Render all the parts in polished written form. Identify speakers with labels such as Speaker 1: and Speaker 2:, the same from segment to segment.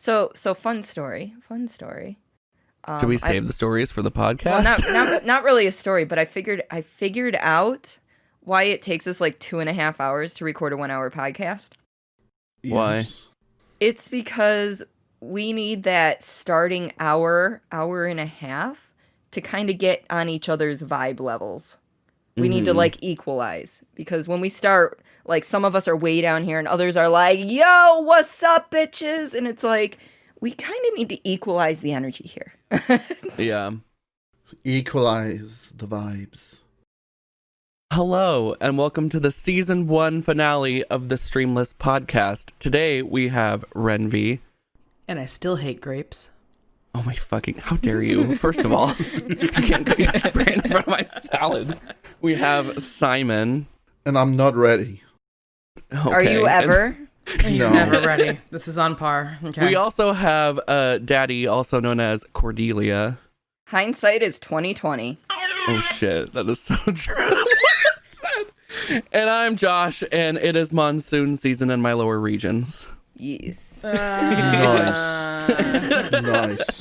Speaker 1: So fun story.
Speaker 2: Should we save the stories for the podcast?
Speaker 1: Well, not really a story, but I figured out why it takes us like 2.5 hours to record a 1 hour podcast.
Speaker 2: Why?
Speaker 1: It's because we need that starting hour and a half to kind of get on each other's vibe levels. We need to like equalize, because when we start, like some of us are way down here and others are like, yo, what's up, bitches? And it's like, we kind of need to equalize the energy here.
Speaker 2: Yeah.
Speaker 3: Equalize the vibes.
Speaker 2: Hello, and welcome to the Season 1 finale of the Streamless podcast. Today, we have Rhenvi.
Speaker 4: And I still hate grapes.
Speaker 2: Oh my fucking, how dare you? First of all, I can't put your brand in front of my salad. We have Simon.
Speaker 3: And I'm not ready.
Speaker 2: Okay.
Speaker 1: Are you ever?
Speaker 4: He's
Speaker 3: No.
Speaker 4: never ready. This is on par. Okay.
Speaker 2: We also have Daddy, also known as Cordelia.
Speaker 1: Hindsight is 2020.
Speaker 2: Oh shit, that is so true. And I'm Josh, and it is monsoon season in my lower regions.
Speaker 1: Yes.
Speaker 3: Nice.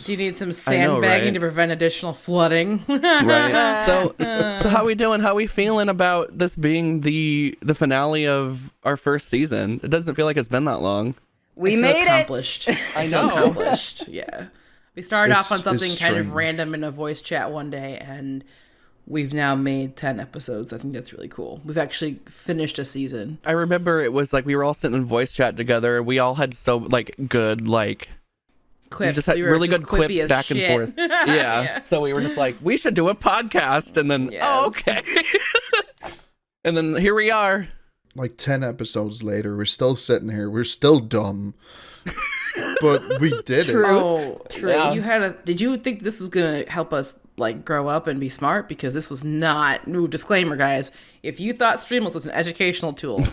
Speaker 4: Do you need some sandbagging
Speaker 2: right?
Speaker 4: to prevent additional flooding?
Speaker 2: Right. So how we doing? How we feeling about this being the finale of our first season? It doesn't feel like it's been that long.
Speaker 1: We
Speaker 4: I feel
Speaker 1: made
Speaker 4: accomplished.
Speaker 1: it.
Speaker 2: I know.
Speaker 4: Accomplished. Yeah. We started off on
Speaker 3: It's
Speaker 4: something kind of
Speaker 3: strange.
Speaker 4: random in a voice chat one day, and we've now made 10 episodes. I think that's really cool. We've actually finished a season.
Speaker 2: I remember it was like we were all sitting in voice chat together. We all had so like good like
Speaker 4: Quips.
Speaker 2: we just had
Speaker 4: We were
Speaker 2: really
Speaker 4: just
Speaker 2: good
Speaker 4: quippy
Speaker 2: quips
Speaker 4: as
Speaker 2: back
Speaker 4: shit.
Speaker 2: and forth. Yeah. So we were just like, we should do a podcast, and then oh, okay. And then here we are.
Speaker 3: Like 10 episodes later, we're still sitting here. We're still dumb. But we did it.
Speaker 4: Oh, true.
Speaker 2: Yeah.
Speaker 4: Did you think this was gonna help us like grow up and be smart? Because this was not. Ooh, disclaimer, guys. If you thought Streamless was an educational tool,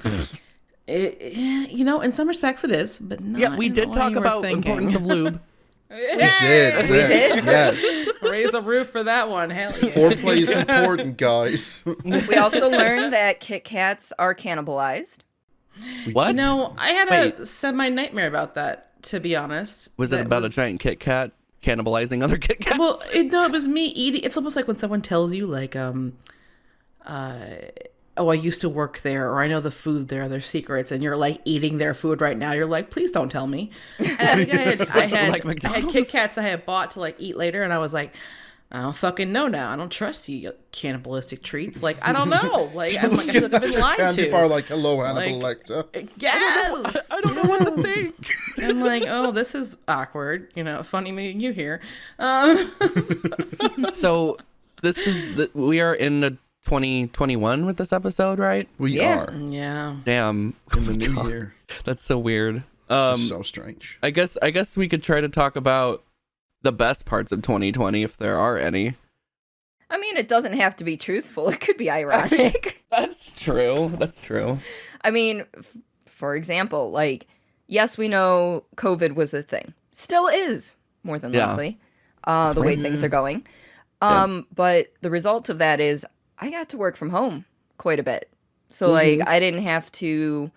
Speaker 4: in some respects it is, but not.
Speaker 2: Yeah, we
Speaker 4: in
Speaker 2: did
Speaker 4: the way
Speaker 2: talk
Speaker 4: you were
Speaker 2: about
Speaker 4: thinking.
Speaker 2: importance of lube.
Speaker 3: We did.
Speaker 1: We did?
Speaker 3: Yes.
Speaker 4: Raise the roof for that one. Hell yeah.
Speaker 3: Foreplay is important, guys.
Speaker 1: We also learned that Kit Kats are cannibalized.
Speaker 2: What?
Speaker 4: I had
Speaker 2: Wait.
Speaker 4: a semi-nightmare about that. To be honest,
Speaker 2: Was it about a giant Kit Kat cannibalizing other Kit Kats?
Speaker 4: Well, it was me eating. It's almost like when someone tells you, like, oh, I used to work there, or I know the food there, their secrets, and you're like eating their food right now. You're like, please don't tell me. And I think I had
Speaker 2: Like
Speaker 4: I had
Speaker 2: McDonald's?
Speaker 4: Kit Kats I had bought to like eat later, and I was like, I don't fucking know now. I don't trust you cannibalistic treats. Like, I don't know. Like, I'm like, I feel like I've been lied
Speaker 3: Candy
Speaker 4: to.
Speaker 3: bar like, hello, Hannibal
Speaker 4: Like-
Speaker 3: Lecter.
Speaker 4: Yes.
Speaker 2: I don't know what to think.
Speaker 4: I'm like, oh, this is awkward. Funny meeting you here.
Speaker 2: So we are in the 2021 with this episode, right?
Speaker 3: We
Speaker 1: Yeah.
Speaker 3: are
Speaker 4: Yeah.
Speaker 2: Damn.
Speaker 3: in the new year.
Speaker 2: That's so weird.
Speaker 3: So strange.
Speaker 2: I guess we could try to talk about the best parts of 2020 if there are any.
Speaker 1: I mean, it doesn't have to be truthful. It could be ironic.
Speaker 2: That's true.
Speaker 1: I mean, for example, like, yes, we know COVID was a thing. Still is, more than
Speaker 2: Yeah.
Speaker 1: likely, the way things are going. But the result of that is I got to work from home quite a bit. So, like, I didn't have to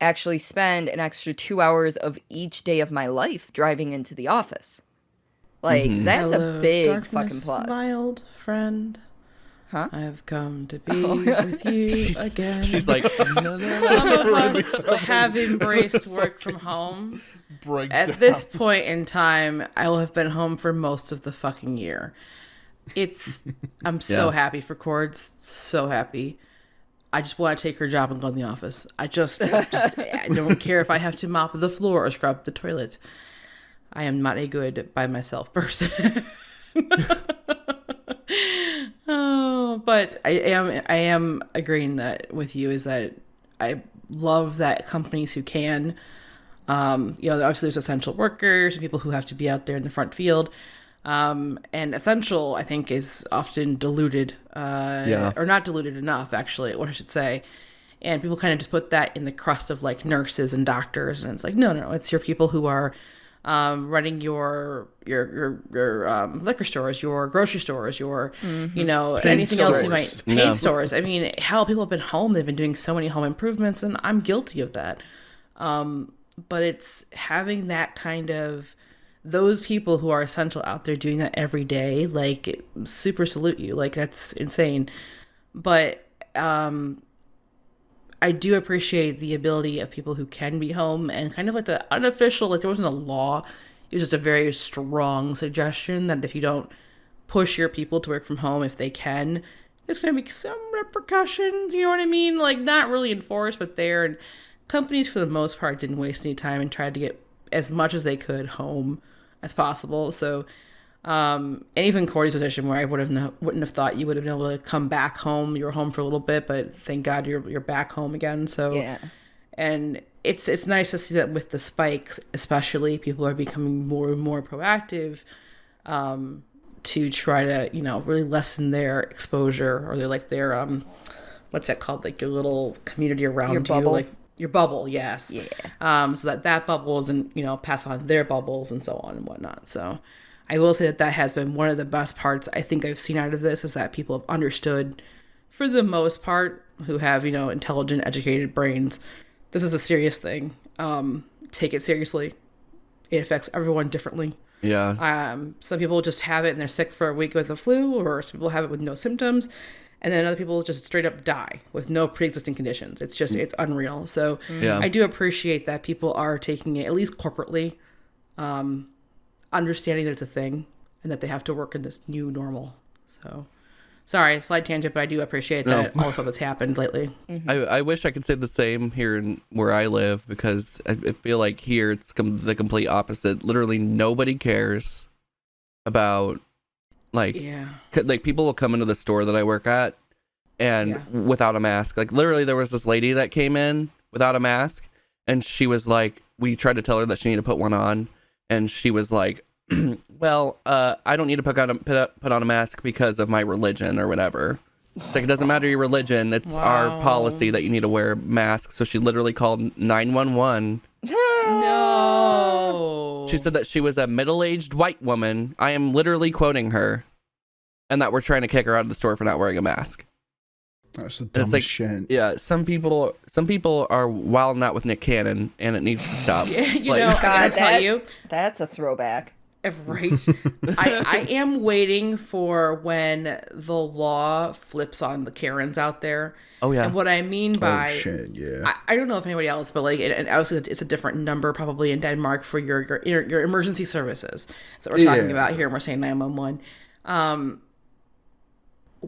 Speaker 1: actually spend an extra 2 hours of each day of my life driving into the office. Like, that's
Speaker 4: Hello,
Speaker 1: a big
Speaker 4: darkness,
Speaker 1: fucking plus.
Speaker 4: my old friend.
Speaker 1: Huh?
Speaker 4: I have come to be with you again.
Speaker 2: She's like,
Speaker 4: Some of us have embraced work from home.
Speaker 3: Break
Speaker 4: At this point in time, I will have been home for most of the fucking year. I'm so
Speaker 2: Yeah.
Speaker 4: happy for Cords. So happy. I just want to take her job and go in the office. I don't care if I have to mop the floor or scrub the toilet. I am not a good by myself person. Oh, but I am agreeing that with you is that I love that companies who can, obviously there's essential workers and people who have to be out there in the front field. And essential, I think, is often diluted, or not diluted enough, actually, what I should say. And people kind of just put that in the crust of like nurses and doctors, and it's like, no, it's your people who are running your liquor stores, your grocery stores, your anything else you might paint stores. I mean, hell, people have been home; they've been doing so many home improvements, and I'm guilty of that. but it's having that kind of, those people who are essential out there doing that every day, like, super salute you. Like, that's insane. But I do appreciate the ability of people who can be home, and kind of like the unofficial, like there wasn't a law. It was just a very strong suggestion that if you don't push your people to work from home, if they can, there's going to be some repercussions, you know what I mean? Like, not really enforced, but there. And companies, for the most part, didn't waste any time and tried to get as much as they could home as possible. So, and even Cordi's position, where I wouldn't have thought you would have been able to come back home. You were home for a little bit, but thank God you're back home again. So,
Speaker 1: Yeah.
Speaker 4: And it's nice to see that with the spikes, especially, people are becoming more and more proactive to try to, you know, really lessen their exposure, or their what's that called? Like your little community around
Speaker 1: Your
Speaker 4: you,
Speaker 1: bubble.
Speaker 4: like your bubble, yes.
Speaker 1: Yeah.
Speaker 4: So that bubble isn't, you know, pass on their bubbles and so on and whatnot. So I will say that has been one of the best parts I think I've seen out of this, is that people have understood, for the most part, who have, you know, intelligent, educated brains, this is a serious thing. Take it seriously. It affects everyone differently.
Speaker 2: Yeah.
Speaker 4: Some people just have it and they're sick for a week with the flu, or some people have it with no symptoms, and then other people just straight up die with no pre-existing conditions. It's just, it's unreal. So
Speaker 2: Yeah.
Speaker 4: I do appreciate that people are taking it, at least corporately, understanding that it's a thing and that they have to work in this new normal. So, sorry, slight tangent, but I do appreciate that all the stuff that's happened lately.
Speaker 2: I wish I could say the same here in where I live, because I feel like here it's the complete opposite. Literally nobody cares about, like,
Speaker 4: Yeah.
Speaker 2: like people will come into the store that I work at and without a mask. Like, literally there was this lady that came in without a mask, and she was like, we tried to tell her that she needed to put one on, and she was like, well, I don't need to put on a mask because of my religion or whatever. It's like, it doesn't matter your religion. It's our policy that you need to wear masks. So she literally called 911.
Speaker 4: No.
Speaker 2: She said that she was a middle-aged white woman. I am literally quoting her. And that we're trying to kick her out of the store for not wearing a mask.
Speaker 3: That's the
Speaker 2: And
Speaker 3: dumbest
Speaker 2: it's like,
Speaker 3: shit.
Speaker 2: yeah, some people are wilding out with Nick Cannon, and it needs to stop.
Speaker 4: Yeah, you
Speaker 2: Like-
Speaker 4: know, I gotta tell you,
Speaker 1: That's a throwback.
Speaker 4: right? I am waiting for when the law flips on the Karens out there.
Speaker 2: Oh, yeah.
Speaker 4: And what I mean by,
Speaker 3: Oh shit, yeah.
Speaker 4: I don't know if anybody else, but like, and obviously it's a different number probably in Denmark for your emergency services. So we're talking about here, and we're saying 911.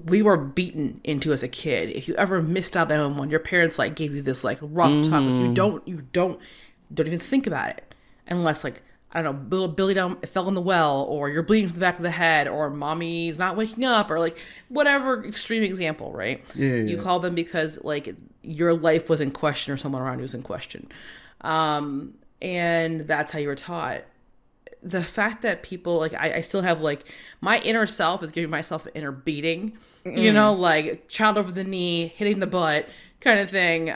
Speaker 4: We were beaten into as a kid. If you ever missed out 911, your parents like gave you this like rough tough. Like, you don't even think about it unless, like, I don't know, little Billy fell in the well, or you're bleeding from the back of the head, or mommy's not waking up, or like whatever extreme example, right?
Speaker 3: Yeah.
Speaker 4: You call them because like your life was in question, or someone around you was in question, and that's how you were taught. The fact that people, like, I still have, like, my inner self is giving myself an inner beating, you know, like child over the knee, hitting the butt kind of thing.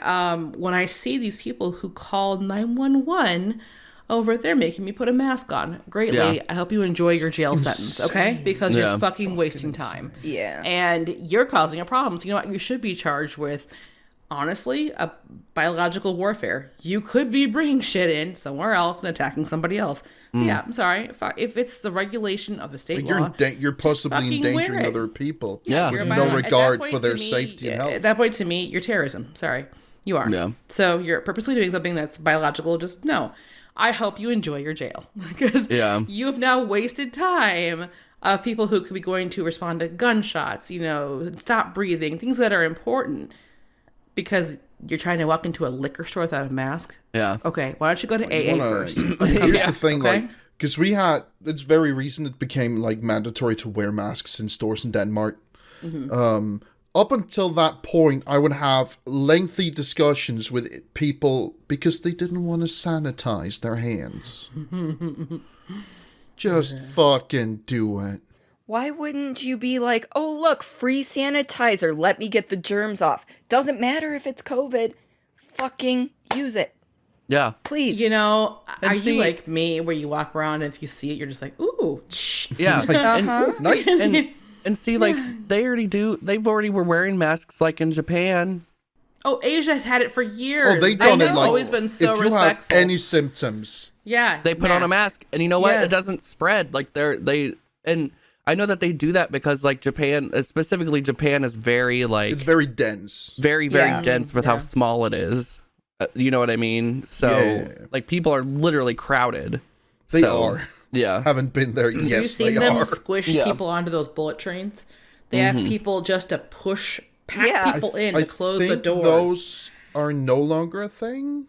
Speaker 4: When I see these people who call 911 over, they're making me put a mask on. Great lady, I hope you enjoy your jail sentence, okay? Because you're fucking wasting time.
Speaker 1: Yeah.
Speaker 4: And you're causing a problem. So you know what? You should be charged with, honestly, a biological warfare. You could be bringing shit in somewhere else and attacking somebody else. So yeah, I'm sorry. If it's the regulation of the state law,
Speaker 3: You're possibly
Speaker 4: fucking wear
Speaker 3: endangering
Speaker 4: it.
Speaker 3: other people.
Speaker 2: Yeah.
Speaker 3: With
Speaker 4: you're
Speaker 3: no
Speaker 4: at that
Speaker 3: regard
Speaker 4: point
Speaker 3: for
Speaker 4: to
Speaker 3: their
Speaker 4: me,
Speaker 3: safety and health.
Speaker 4: At that point, to me, you're terrorism. Sorry, you are.
Speaker 2: Yeah.
Speaker 4: So you're purposely doing something that's biological. Just no. I hope you enjoy your jail, because you have now wasted time of people who could be going to respond to gunshots, you know, stop breathing, things that are important, because you're trying to walk into a liquor store without a mask.
Speaker 2: Yeah.
Speaker 4: Okay, why don't you go to AA first?
Speaker 3: Here's the thing,
Speaker 4: Okay.
Speaker 3: like, because it's very recent, it became like mandatory to wear masks in stores in Denmark. Up until that point, I would have lengthy discussions with people because they didn't want to sanitize their hands. Just fucking do it.
Speaker 1: Why wouldn't you be like, oh, look, free sanitizer. Let me get the germs off. Doesn't matter if it's COVID. Fucking use it.
Speaker 2: Yeah.
Speaker 1: Please.
Speaker 4: You know, are
Speaker 2: see-
Speaker 4: you like me, where you walk around and if you see it, you're just like, ooh, shh.
Speaker 2: Yeah.
Speaker 3: Nice.
Speaker 2: And see, like, they've already were wearing masks, like, in Japan.
Speaker 4: Oh, Asia has had it for years.
Speaker 3: Oh, they've done it like
Speaker 4: always been so
Speaker 3: if you
Speaker 4: respectful.
Speaker 3: have any symptoms.
Speaker 4: Yeah,
Speaker 2: They put on a mask, and you know what?
Speaker 4: Yes.
Speaker 2: It doesn't spread. Like and I know that they do that because like Japan, specifically Japan, is very like
Speaker 3: It's very dense.
Speaker 2: very
Speaker 1: Yeah.
Speaker 2: dense with how small it is. You know what I mean? So
Speaker 3: Yeah.
Speaker 2: like people are literally crowded.
Speaker 3: They
Speaker 2: So,
Speaker 3: are.
Speaker 2: Yeah.
Speaker 3: Haven't been there.
Speaker 4: Have
Speaker 3: Yes,
Speaker 4: you seen
Speaker 3: they
Speaker 4: them
Speaker 3: are.
Speaker 4: squish
Speaker 2: Yeah.
Speaker 4: people onto those bullet trains? They have people just to pack
Speaker 1: Yeah.
Speaker 4: people in
Speaker 3: I
Speaker 4: to close the
Speaker 3: think
Speaker 4: doors.
Speaker 3: those are no longer a thing.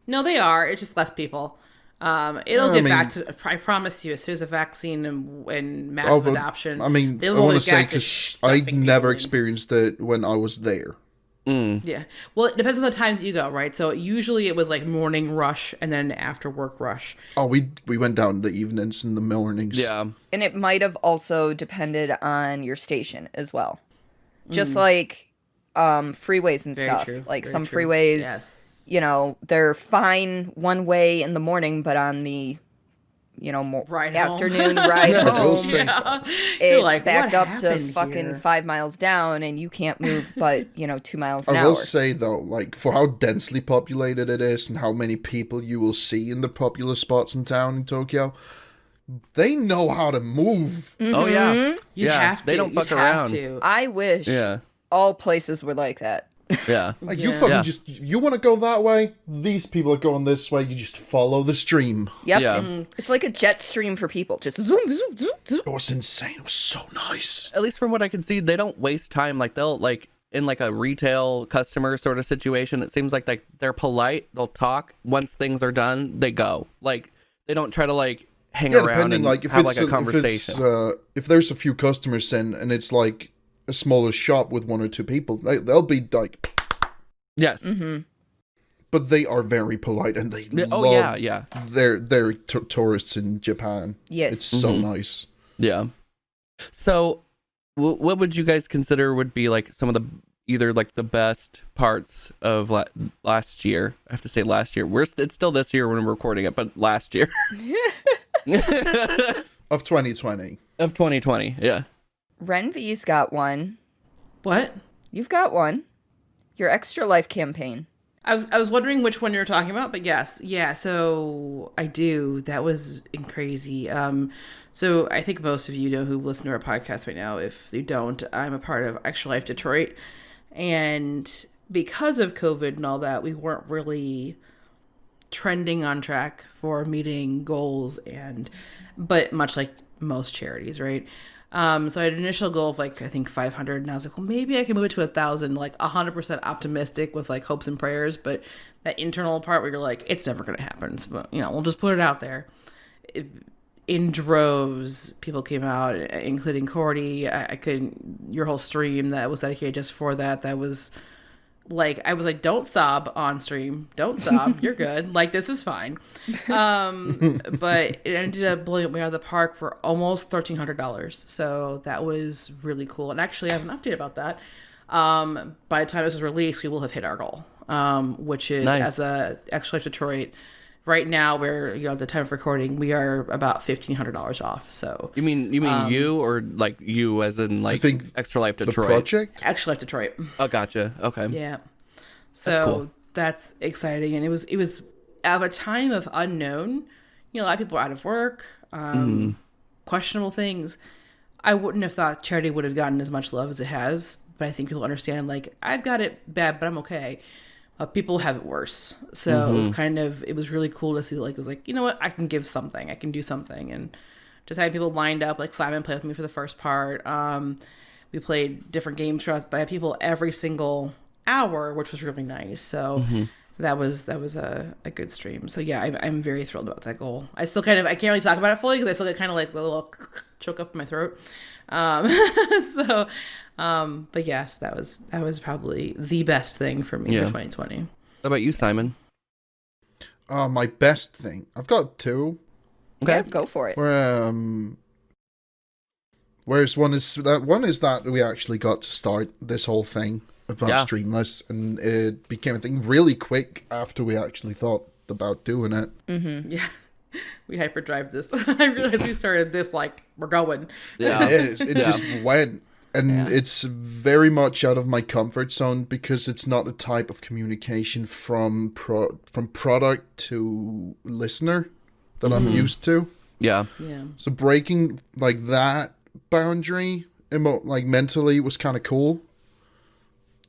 Speaker 4: No, they are. It's just less people. It'll get
Speaker 3: mean-
Speaker 4: back to. I promise you, as soon as a vaccine and massive
Speaker 3: but,
Speaker 4: adoption,
Speaker 3: I mean,
Speaker 4: they
Speaker 3: I
Speaker 4: will
Speaker 3: want
Speaker 4: get
Speaker 3: to say
Speaker 4: back to
Speaker 3: because I
Speaker 4: stuffing
Speaker 3: never
Speaker 4: people in.
Speaker 3: experienced it when I was there.
Speaker 4: Yeah. Well, it depends on the times that you go, right? So usually it was like morning rush and then after work rush.
Speaker 3: Oh, we went down in the evenings and the mornings.
Speaker 2: Yeah.
Speaker 1: And it might have also depended on your station as well. Just like freeways and
Speaker 4: Very
Speaker 1: stuff.
Speaker 4: true.
Speaker 1: Like
Speaker 4: Very
Speaker 1: some
Speaker 4: true.
Speaker 1: freeways,
Speaker 4: Yes.
Speaker 1: you know, they're fine one way in the morning, but on the, you know, more
Speaker 4: Ride home.
Speaker 1: afternoon ride
Speaker 3: Yeah,
Speaker 1: home,
Speaker 3: those things.
Speaker 1: it's
Speaker 4: like,
Speaker 1: backed
Speaker 4: what
Speaker 1: up to
Speaker 4: happened
Speaker 1: fucking
Speaker 4: here?
Speaker 1: 5 miles down and you can't move but, you know, 2 miles an
Speaker 3: I
Speaker 1: hour.
Speaker 3: will say though, like for how densely populated it is and how many people you will see in the popular spots in town in Tokyo, they know how to move.
Speaker 2: Oh yeah.
Speaker 4: You
Speaker 2: yeah.
Speaker 4: have to.
Speaker 2: They don't
Speaker 4: You
Speaker 2: fuck
Speaker 4: have
Speaker 2: around.
Speaker 4: to.
Speaker 1: I wish
Speaker 2: Yeah.
Speaker 1: all places were like that.
Speaker 2: Yeah.
Speaker 3: Like you
Speaker 4: Yeah.
Speaker 3: fucking
Speaker 2: Yeah.
Speaker 3: just you want to go that way. These people are going this way. You just follow the stream.
Speaker 1: Yep.
Speaker 2: Yeah.
Speaker 1: It's like a jet stream for people. Just zoom, zoom, zoom, zoom.
Speaker 3: It was insane. It was so nice.
Speaker 2: At least from what I can see, they don't waste time. Like they'll like in like a retail customer sort of situation, it seems like they're polite. They'll talk. Once things are done, they go. Like they don't try to like hang
Speaker 3: Yeah,
Speaker 2: around
Speaker 3: depending
Speaker 2: and
Speaker 3: like if
Speaker 2: have
Speaker 3: it's
Speaker 2: like a conversation.
Speaker 3: if there's a few customers in and it's like a smaller shop with one or two people, they'll be like,
Speaker 2: Yes.
Speaker 3: but they are very polite and they
Speaker 2: Oh
Speaker 3: love
Speaker 2: yeah.
Speaker 3: their tourists in Japan.
Speaker 1: Yes.
Speaker 3: It's so nice.
Speaker 2: Yeah. So, what would you guys consider would be like some of the either like the best parts of last year? I have to say last year. It's still this year when we're recording it, but last year
Speaker 3: Of 2020.
Speaker 2: of 2020. Yeah.
Speaker 1: Rhenvi's got one.
Speaker 4: What?
Speaker 1: You've got one. Your Extra Life campaign.
Speaker 4: I was wondering which one you were talking about, but yes, yeah. So I do. That was crazy. So I think most of you know who listen to our podcast right now. If you don't, I'm a part of Extra Life Detroit, and because of COVID and all that, we weren't really trending on track for meeting goals, but much like most charities, right? So I had an initial goal of like, I think 500, and I was like, well, maybe I can move it to 1,000, like 100% optimistic with like hopes and prayers. But that internal part where you're like, it's never going to happen. But, you know, we'll just put it out there. In droves, people came out, including Cordi. I couldn't, your whole stream that was dedicated just for that. That was like, I was like, don't sob on stream. Don't sob. You're good. Like, this is fine. But it ended up blowing me out of the park for almost $1,300. So that was really cool. And actually, I have an update about that. By the time this is released, we will have hit our goal, which is
Speaker 2: Nice.
Speaker 4: as a Extra Life Detroit. Right now, we're, you know, at the time of recording, we are about $1,500 off. So
Speaker 2: You mean you or like you as in like
Speaker 3: think
Speaker 2: Extra Life
Speaker 3: The
Speaker 2: Detroit?
Speaker 3: project?
Speaker 4: Extra Life Detroit.
Speaker 2: Oh, gotcha. Okay.
Speaker 4: Yeah. So
Speaker 2: cool.
Speaker 4: that's exciting. And it was at a time of unknown. You know, a lot of people are out of work, questionable things. I wouldn't have thought charity would have gotten as much love as it has. But I think people understand, like, I've got it bad, but I'm okay. People have it worse. So it was it was really cool to see, like, it was like, you know what? I can give something. I can do something. And just had people lined up, like Simon played with me for the first part. We played different games throughout, but I had people every single hour, which was really nice. So that was a good stream. So yeah, I'm very thrilled about that goal. I still I can't really talk about it fully because I still get kind of like a little choke up in my throat. But yes, that was probably the best thing for me for 2020.
Speaker 2: What about you, Simon?
Speaker 3: My best thing. I've got two.
Speaker 2: Okay.
Speaker 1: Yeah, go for it.
Speaker 3: Whereas one is that we actually got to start this whole thing about Streamless, and it became a thing really quick after we actually thought about doing it.
Speaker 4: Yeah, we hyperdrive this. I realized we started this like we're going.
Speaker 2: Yeah.
Speaker 3: It is. It just went. And it's very much out of my comfort zone because it's not a type of communication from product to listener that I'm used to.
Speaker 2: Yeah.
Speaker 3: So breaking like that boundary, like mentally, was kind of cool.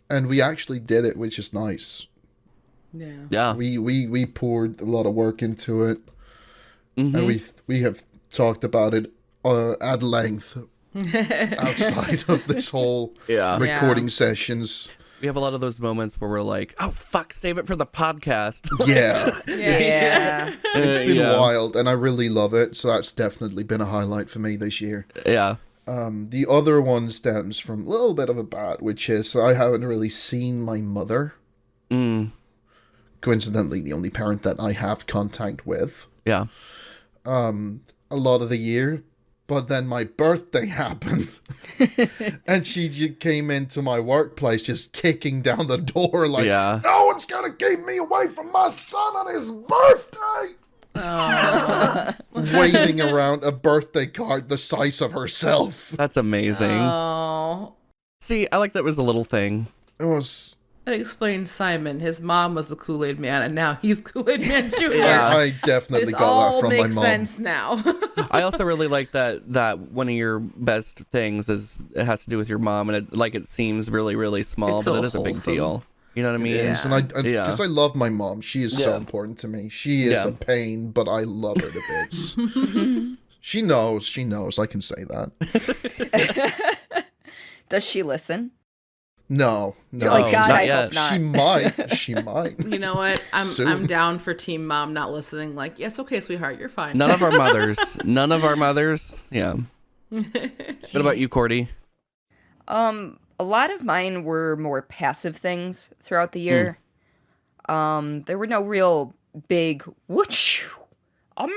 Speaker 3: And we actually did it, which is nice.
Speaker 4: Yeah.
Speaker 3: We poured a lot of work into it, and we have talked about it at length outside of this whole recording sessions.
Speaker 2: We have a lot of those moments where we're like, oh, fuck, save it for the podcast.
Speaker 3: Yeah.
Speaker 1: Yeah.
Speaker 3: It's been wild, and I really love it, so that's definitely been a highlight for me this year.
Speaker 2: Yeah.
Speaker 3: The other one stems from a little bit of a bad, which is I haven't really seen my mother. Coincidentally, the only parent that I have contact with.
Speaker 2: Yeah.
Speaker 3: A lot of the year. But then my birthday happened, and she came into my workplace just kicking down the door like, no one's going to keep me away from my son on his birthday! Waving around a birthday card the size of herself.
Speaker 2: That's amazing.
Speaker 4: Oh.
Speaker 2: See, I like that was a little thing.
Speaker 3: It was...
Speaker 4: It explains Simon. His mom was the Kool-Aid Man, and now he's Kool-Aid Man Jr.
Speaker 3: I definitely got that from my mom.
Speaker 4: This all makes sense now.
Speaker 2: I also really like that one of your best things is it has to do with your mom, and it seems really, really small, but it is a big deal. You know what I mean?
Speaker 3: It is, and because I love my mom. She is so important to me. She is a pain, but I love her to bits. She knows. I can say that.
Speaker 1: Does she listen?
Speaker 3: No.
Speaker 1: Oh, God, I hope not.
Speaker 3: She might.
Speaker 4: You know what? I'm down for Team Mom not listening. Like, yes, okay, sweetheart, you're fine.
Speaker 2: None of our mothers. Yeah. What about you, Cordi?
Speaker 1: A lot of mine were more passive things throughout the year. There were no real big whoosh, amazing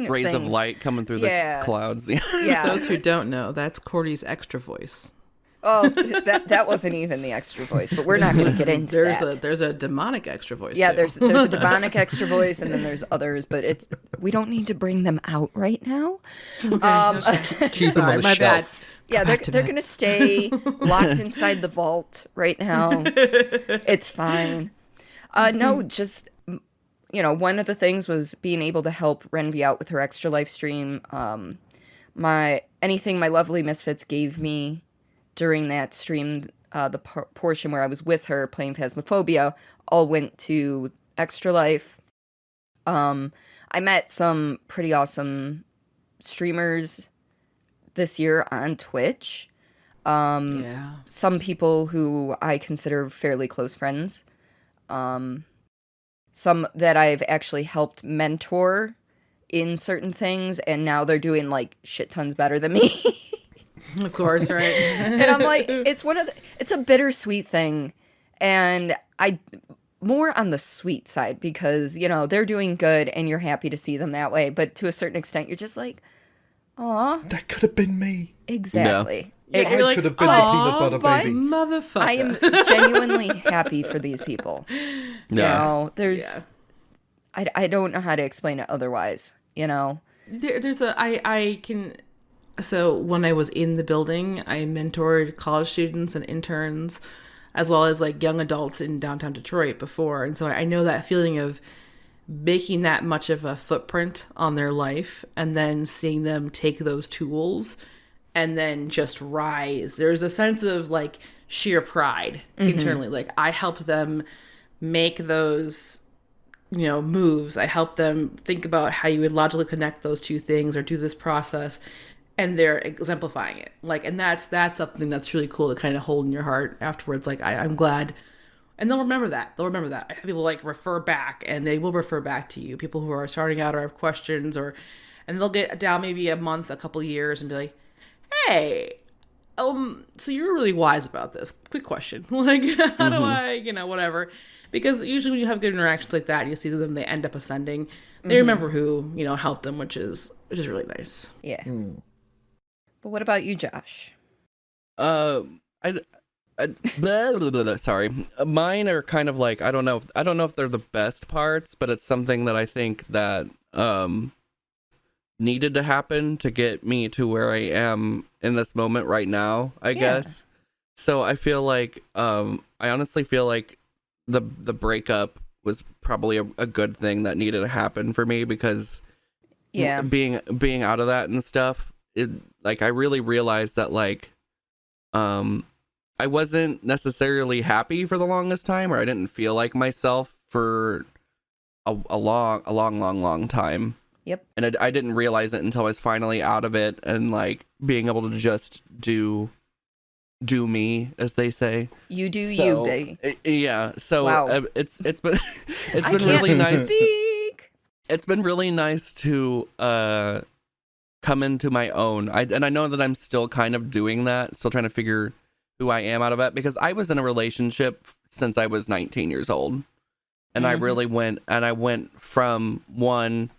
Speaker 2: rays
Speaker 1: things.
Speaker 2: of light coming through the clouds.
Speaker 1: Yeah.
Speaker 4: Those who don't know, that's Cordy's extra voice.
Speaker 1: Oh, that wasn't even the extra voice, but we're not going to get into that.
Speaker 4: There's a demonic extra voice.
Speaker 1: Yeah,
Speaker 4: too.
Speaker 1: there's a demonic extra voice, and then there's others, but we don't need to bring them out right now.
Speaker 3: Keep them on the shelf.
Speaker 1: Yeah, they're going to stay locked inside the vault right now. It's fine. No, just, one of the things was being able to help Rhenvi out with her Extra Life stream. Anything my lovely Misfits gave me during that stream, the portion where I was with her playing Phasmophobia, all went to Extra Life. I met some pretty awesome streamers this year on Twitch. Some people who I consider fairly close friends. Some that I've actually helped mentor in certain things, and now they're doing like shit tons better than me.
Speaker 4: Of course, right?
Speaker 1: And I'm like, it's a bittersweet thing, and I more on the sweet side because they're doing good and you're happy to see them that way, but to a certain extent you're just like, aw,
Speaker 3: that could have been me.
Speaker 1: Exactly.
Speaker 3: I could have been the peanut butter baby.
Speaker 4: Motherfucker.
Speaker 1: I am genuinely happy for these people. I don't know how to explain it otherwise.
Speaker 4: So when I was in the building, I mentored college students and interns, as well as like young adults in downtown Detroit before. And so I know that feeling of making that much of a footprint on their life and then seeing them take those tools and then just rise. There's a sense of like sheer pride internally. Like I helped them make those, moves. I helped them think about how you would logically connect those two things or do this process. And they're exemplifying it. Like, and that's something that's really cool to kind of hold in your heart afterwards. Like, I'm glad. And they'll remember that. I have people like refer back, and they will refer back to you. People who are starting out or have questions, and they'll get down maybe a month, a couple years, and be like, hey, so you were really wise about this. Quick question. Like, how do I, whatever. Because usually when you have good interactions like that, you see them, they end up ascending. They remember who, helped them, which is really nice.
Speaker 1: Yeah. But what about you, Josh?
Speaker 2: Sorry. Mine are kind of like, I don't know if they're the best parts, but it's something that I think that needed to happen to get me to where I am in this moment right now, I guess. So I feel like I honestly feel like the breakup was probably a good thing that needed to happen for me, because being out of that and stuff, it, like, I really realized that, like, I wasn't necessarily happy for the longest time, or I didn't feel like myself for a long time.
Speaker 1: Yep.
Speaker 2: And I didn't realize it until I was finally out of it and, like, being able to just do me, as they say.
Speaker 1: You do you, babe.
Speaker 2: Yeah. So
Speaker 1: wow.
Speaker 2: It's been it's
Speaker 1: I
Speaker 2: been really
Speaker 1: can't
Speaker 2: nice.
Speaker 1: speak.
Speaker 2: It's been really nice to come into my own. I know that I'm still kind of doing that, still trying to figure who I am out of it, because I was in a relationship since I was 19 years old. And I really went from one.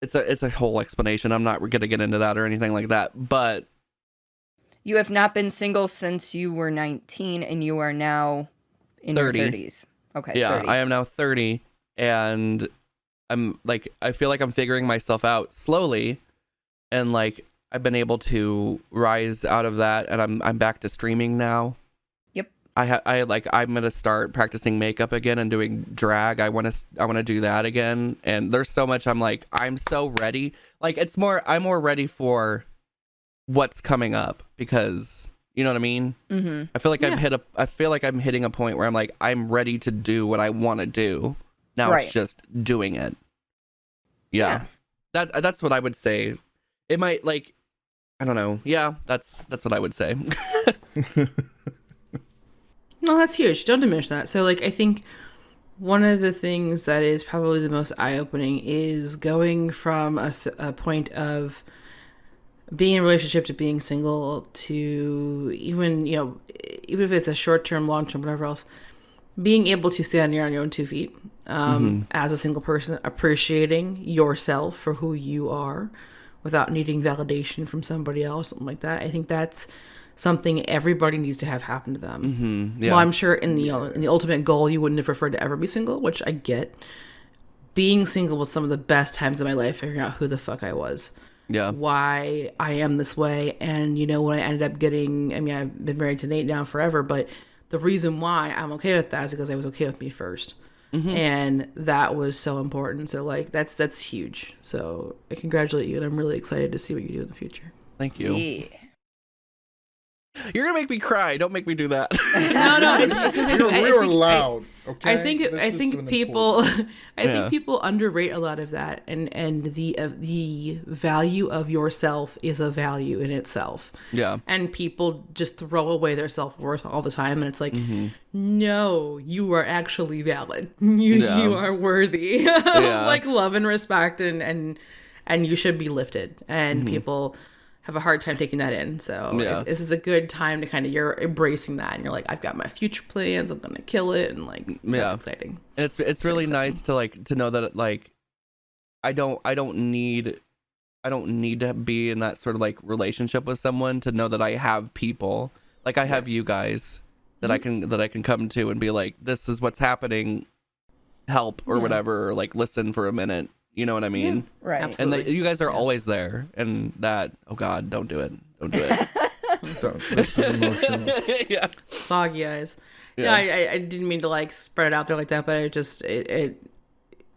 Speaker 2: It's a whole explanation. I'm not going to get into that or anything like that, but
Speaker 1: you have not been single since you were 19, and you are now in
Speaker 2: 30.
Speaker 1: your 30s. Okay.
Speaker 2: Yeah,
Speaker 1: 30.
Speaker 2: I am now 30, and I'm like, I feel like I'm figuring myself out slowly, and like I've been able to rise out of that, and I'm back to streaming now.
Speaker 1: Yep.
Speaker 2: I'm gonna start practicing makeup again and doing drag. I want to do that again, and there's so much. I'm so ready. Like, I'm more ready for what's coming up, because you know what I mean. Mm-hmm. I feel like I feel like I'm hitting a point where I'm like, I'm ready to do what I want to do. Now It's just doing it. Yeah. That's what I would say. It might, like, I don't know. Yeah, that's what I would say.
Speaker 4: No, that's huge. Don't diminish that. So, like, I think one of the things that is probably the most eye-opening is going from a point of being in a relationship to being single to even if it's a short-term, long-term, whatever else, being able to stand on your own 2 feet as a single person, appreciating yourself for who you are without needing validation from somebody else, something like that. I think that's something everybody needs to have happen to them.
Speaker 2: Mm-hmm. Yeah.
Speaker 4: Well, I'm sure in the ultimate goal, you wouldn't have preferred to ever be single, which I get. Being single was some of the best times of my life, figuring out who the fuck I was.
Speaker 2: Yeah.
Speaker 4: Why I am this way. And, what I ended up getting, I've been married to Nate now forever, but the reason why I'm okay with that is because I was okay with me first. Mm-hmm. And that was so important. So, like, that's huge. So I congratulate you, and I'm really excited to see what you do in the future.
Speaker 2: Thank you.
Speaker 1: Yeah.
Speaker 2: You're gonna make me cry. Don't make me do that.
Speaker 4: No, it's because
Speaker 3: we were loud. Okay.
Speaker 4: I think people underrate a lot of that, and the value of yourself is a value in itself. Yeah. And people just throw away their self-worth all the time, and it's like, no, you are actually valid. You are worthy of like love and respect, and you should be lifted. And people have a hard time taking that in. So this is a good time to kind of, you're embracing that, and you're like, I've got my future plans, I'm gonna kill it, and like that's exciting.
Speaker 2: And it's really nice to know that, like, I don't need to be in that sort of like relationship with someone to know that I have people. Like, I have you guys that I can come to and be like, this is what's happening, help or whatever, or like listen for a minute. You know what I mean?
Speaker 1: Yeah, right.
Speaker 4: Absolutely.
Speaker 2: And you guys are always there. And that, oh God, don't do it. Don't do it.
Speaker 3: This is emotional.
Speaker 4: Yeah. Soggy eyes. Yeah, I didn't mean to like spread it out there like that, but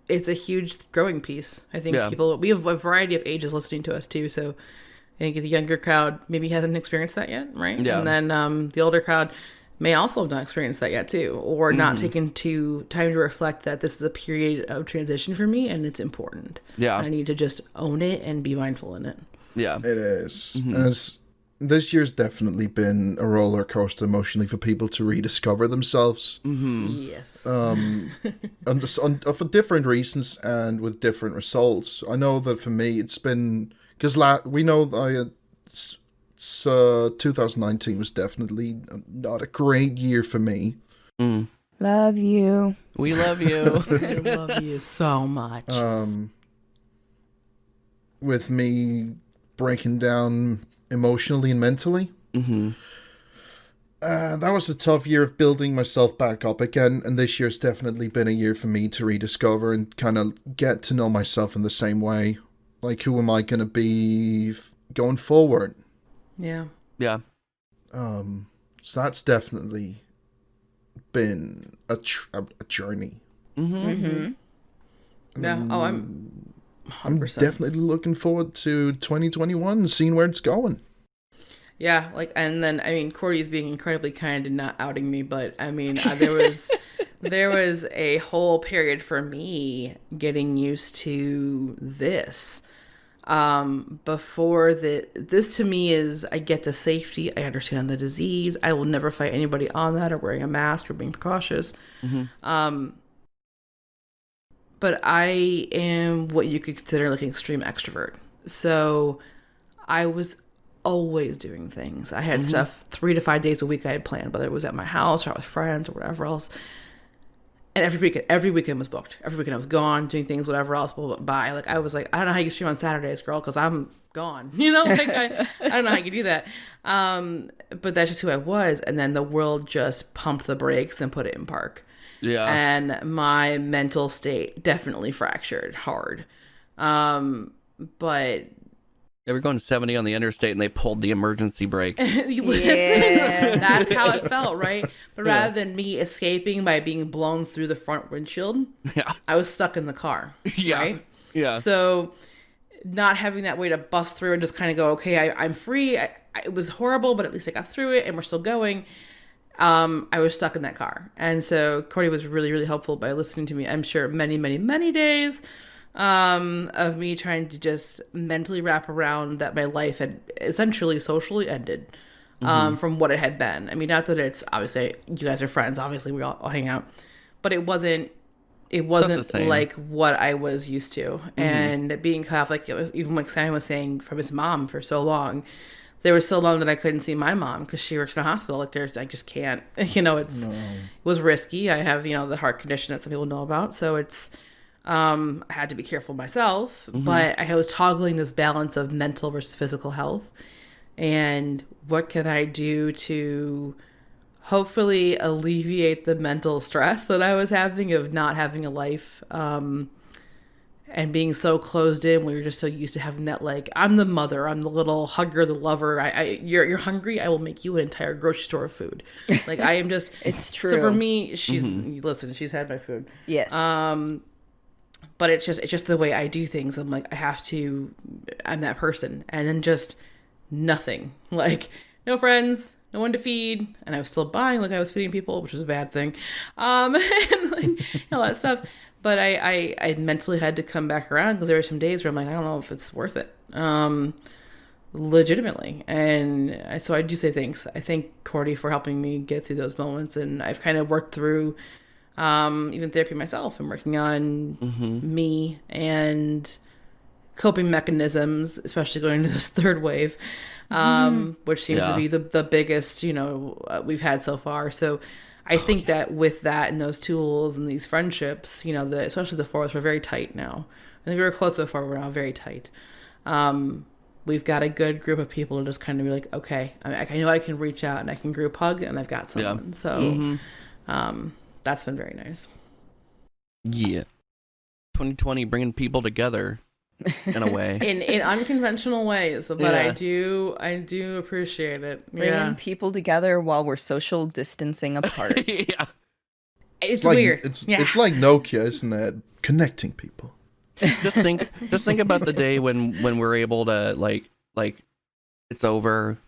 Speaker 4: it's a huge growing piece. I think we have a variety of ages listening to us too. So I think the younger crowd maybe hasn't experienced that yet, right? Yeah. And then the older crowd may also have not experienced that yet too, or not taken time to reflect that this is a period of transition for me and it's important. Yeah. I need to just own it and be mindful in it.
Speaker 2: Yeah.
Speaker 3: It is. As this year's definitely been a roller coaster emotionally for people to rediscover themselves.
Speaker 4: Yes.
Speaker 3: For different reasons and with different results. I know that for me it's been, because we know 2019 was definitely not a great year for me.
Speaker 1: Love you.
Speaker 2: We love you.
Speaker 4: I love you so much.
Speaker 3: With me breaking down emotionally and mentally. That was a tough year of building myself back up again, and this year's definitely been a year for me to rediscover and kind of get to know myself in the same way. Like, who am I going to be going forward?
Speaker 4: Yeah.
Speaker 2: Yeah.
Speaker 3: So that's definitely been a journey.
Speaker 4: Yeah. Oh, I'm 100%.
Speaker 3: Definitely looking forward to 2021, seeing where it's going.
Speaker 4: Yeah, like, and then, I mean, Cordy is being incredibly kind and not outing me, but I mean, there was a whole period for me getting used to this. Before this to me is, I get the safety, I understand the disease, I will never fight anybody on that or wearing a mask or being precautious. But I am what you could consider like an extreme extrovert. So I was always doing things. I had stuff 3 to 5 days a week I had planned, whether it was at my house or out with friends or whatever else. And every weekend was booked. Every weekend I was gone, doing things, whatever else, bye. Like, I was like, I don't know how you stream on Saturdays, girl, because I'm gone. You know, like, I don't know how you do that. But that's just who I was. And then the world just pumped the brakes and put it in park.
Speaker 2: Yeah.
Speaker 4: And my mental state definitely fractured hard. But
Speaker 2: They were going 70 on the interstate and they pulled the emergency brake.
Speaker 4: listen, that's how it felt, right? But rather than me escaping by being blown through the front windshield, I was stuck in the car. Right?
Speaker 2: Yeah.
Speaker 4: So not having that way to bust through and just kind of go, okay, I'm free. It was horrible, but at least I got through it and we're still going. I was stuck in that car. And so Cordy was really, really helpful by listening to me, I'm sure, many, many, many days of me trying to just mentally wrap around that my life had essentially socially ended from what it had been. I mean, not that it's, obviously, you guys are friends. Obviously, we all hang out. But it wasn't like what I was used to. And being Catholic, it was, even like Simon was saying, from his mom for so long, there was so long that I couldn't see my mom because she works in a hospital. Like, I just can't, it was risky. I have, the heart condition that some people know about. So it's, I had to be careful myself, but I was toggling this balance of mental versus physical health. And what can I do to hopefully alleviate the mental stress that I was having of not having a life, and being so closed in. We were just so used to having that, like, I'm the mother, I'm the little hugger, the lover. You're hungry, I will make you an entire grocery store of food. Like, I am just.
Speaker 1: It's true.
Speaker 4: So for me, she's she's had my food.
Speaker 1: Yes.
Speaker 4: But it's just the way I do things. I'm like, I'm that person, and then just nothing. Like, no friends, no one to feed, and I was still buying like I was feeding people, which was a bad thing, and like all that stuff. But I mentally had to come back around because there were some days where I'm like, I don't know if it's worth it, legitimately. And so I do say thanks. I thank Cordy for helping me get through those moments, and I've kind of worked through even therapy myself and working on me and coping mechanisms, especially going into this third wave, which seems to be the biggest, we've had so far. So I think that with that and those tools and these friendships, especially the four of us, we're very tight now. I think we were close before, we're now very tight. We've got a good group of people to just kind of be like, okay, I know I can reach out and I can group hug and I've got someone. So that's been very nice.
Speaker 2: Yeah. 2020 bringing people together in a way.
Speaker 4: in unconventional ways, but I do appreciate it.
Speaker 1: Bringing people together while we're social distancing apart.
Speaker 4: It's weird.
Speaker 3: It's like Nokia, isn't it? Connecting people.
Speaker 2: Just think about the day when we're able to like it's over.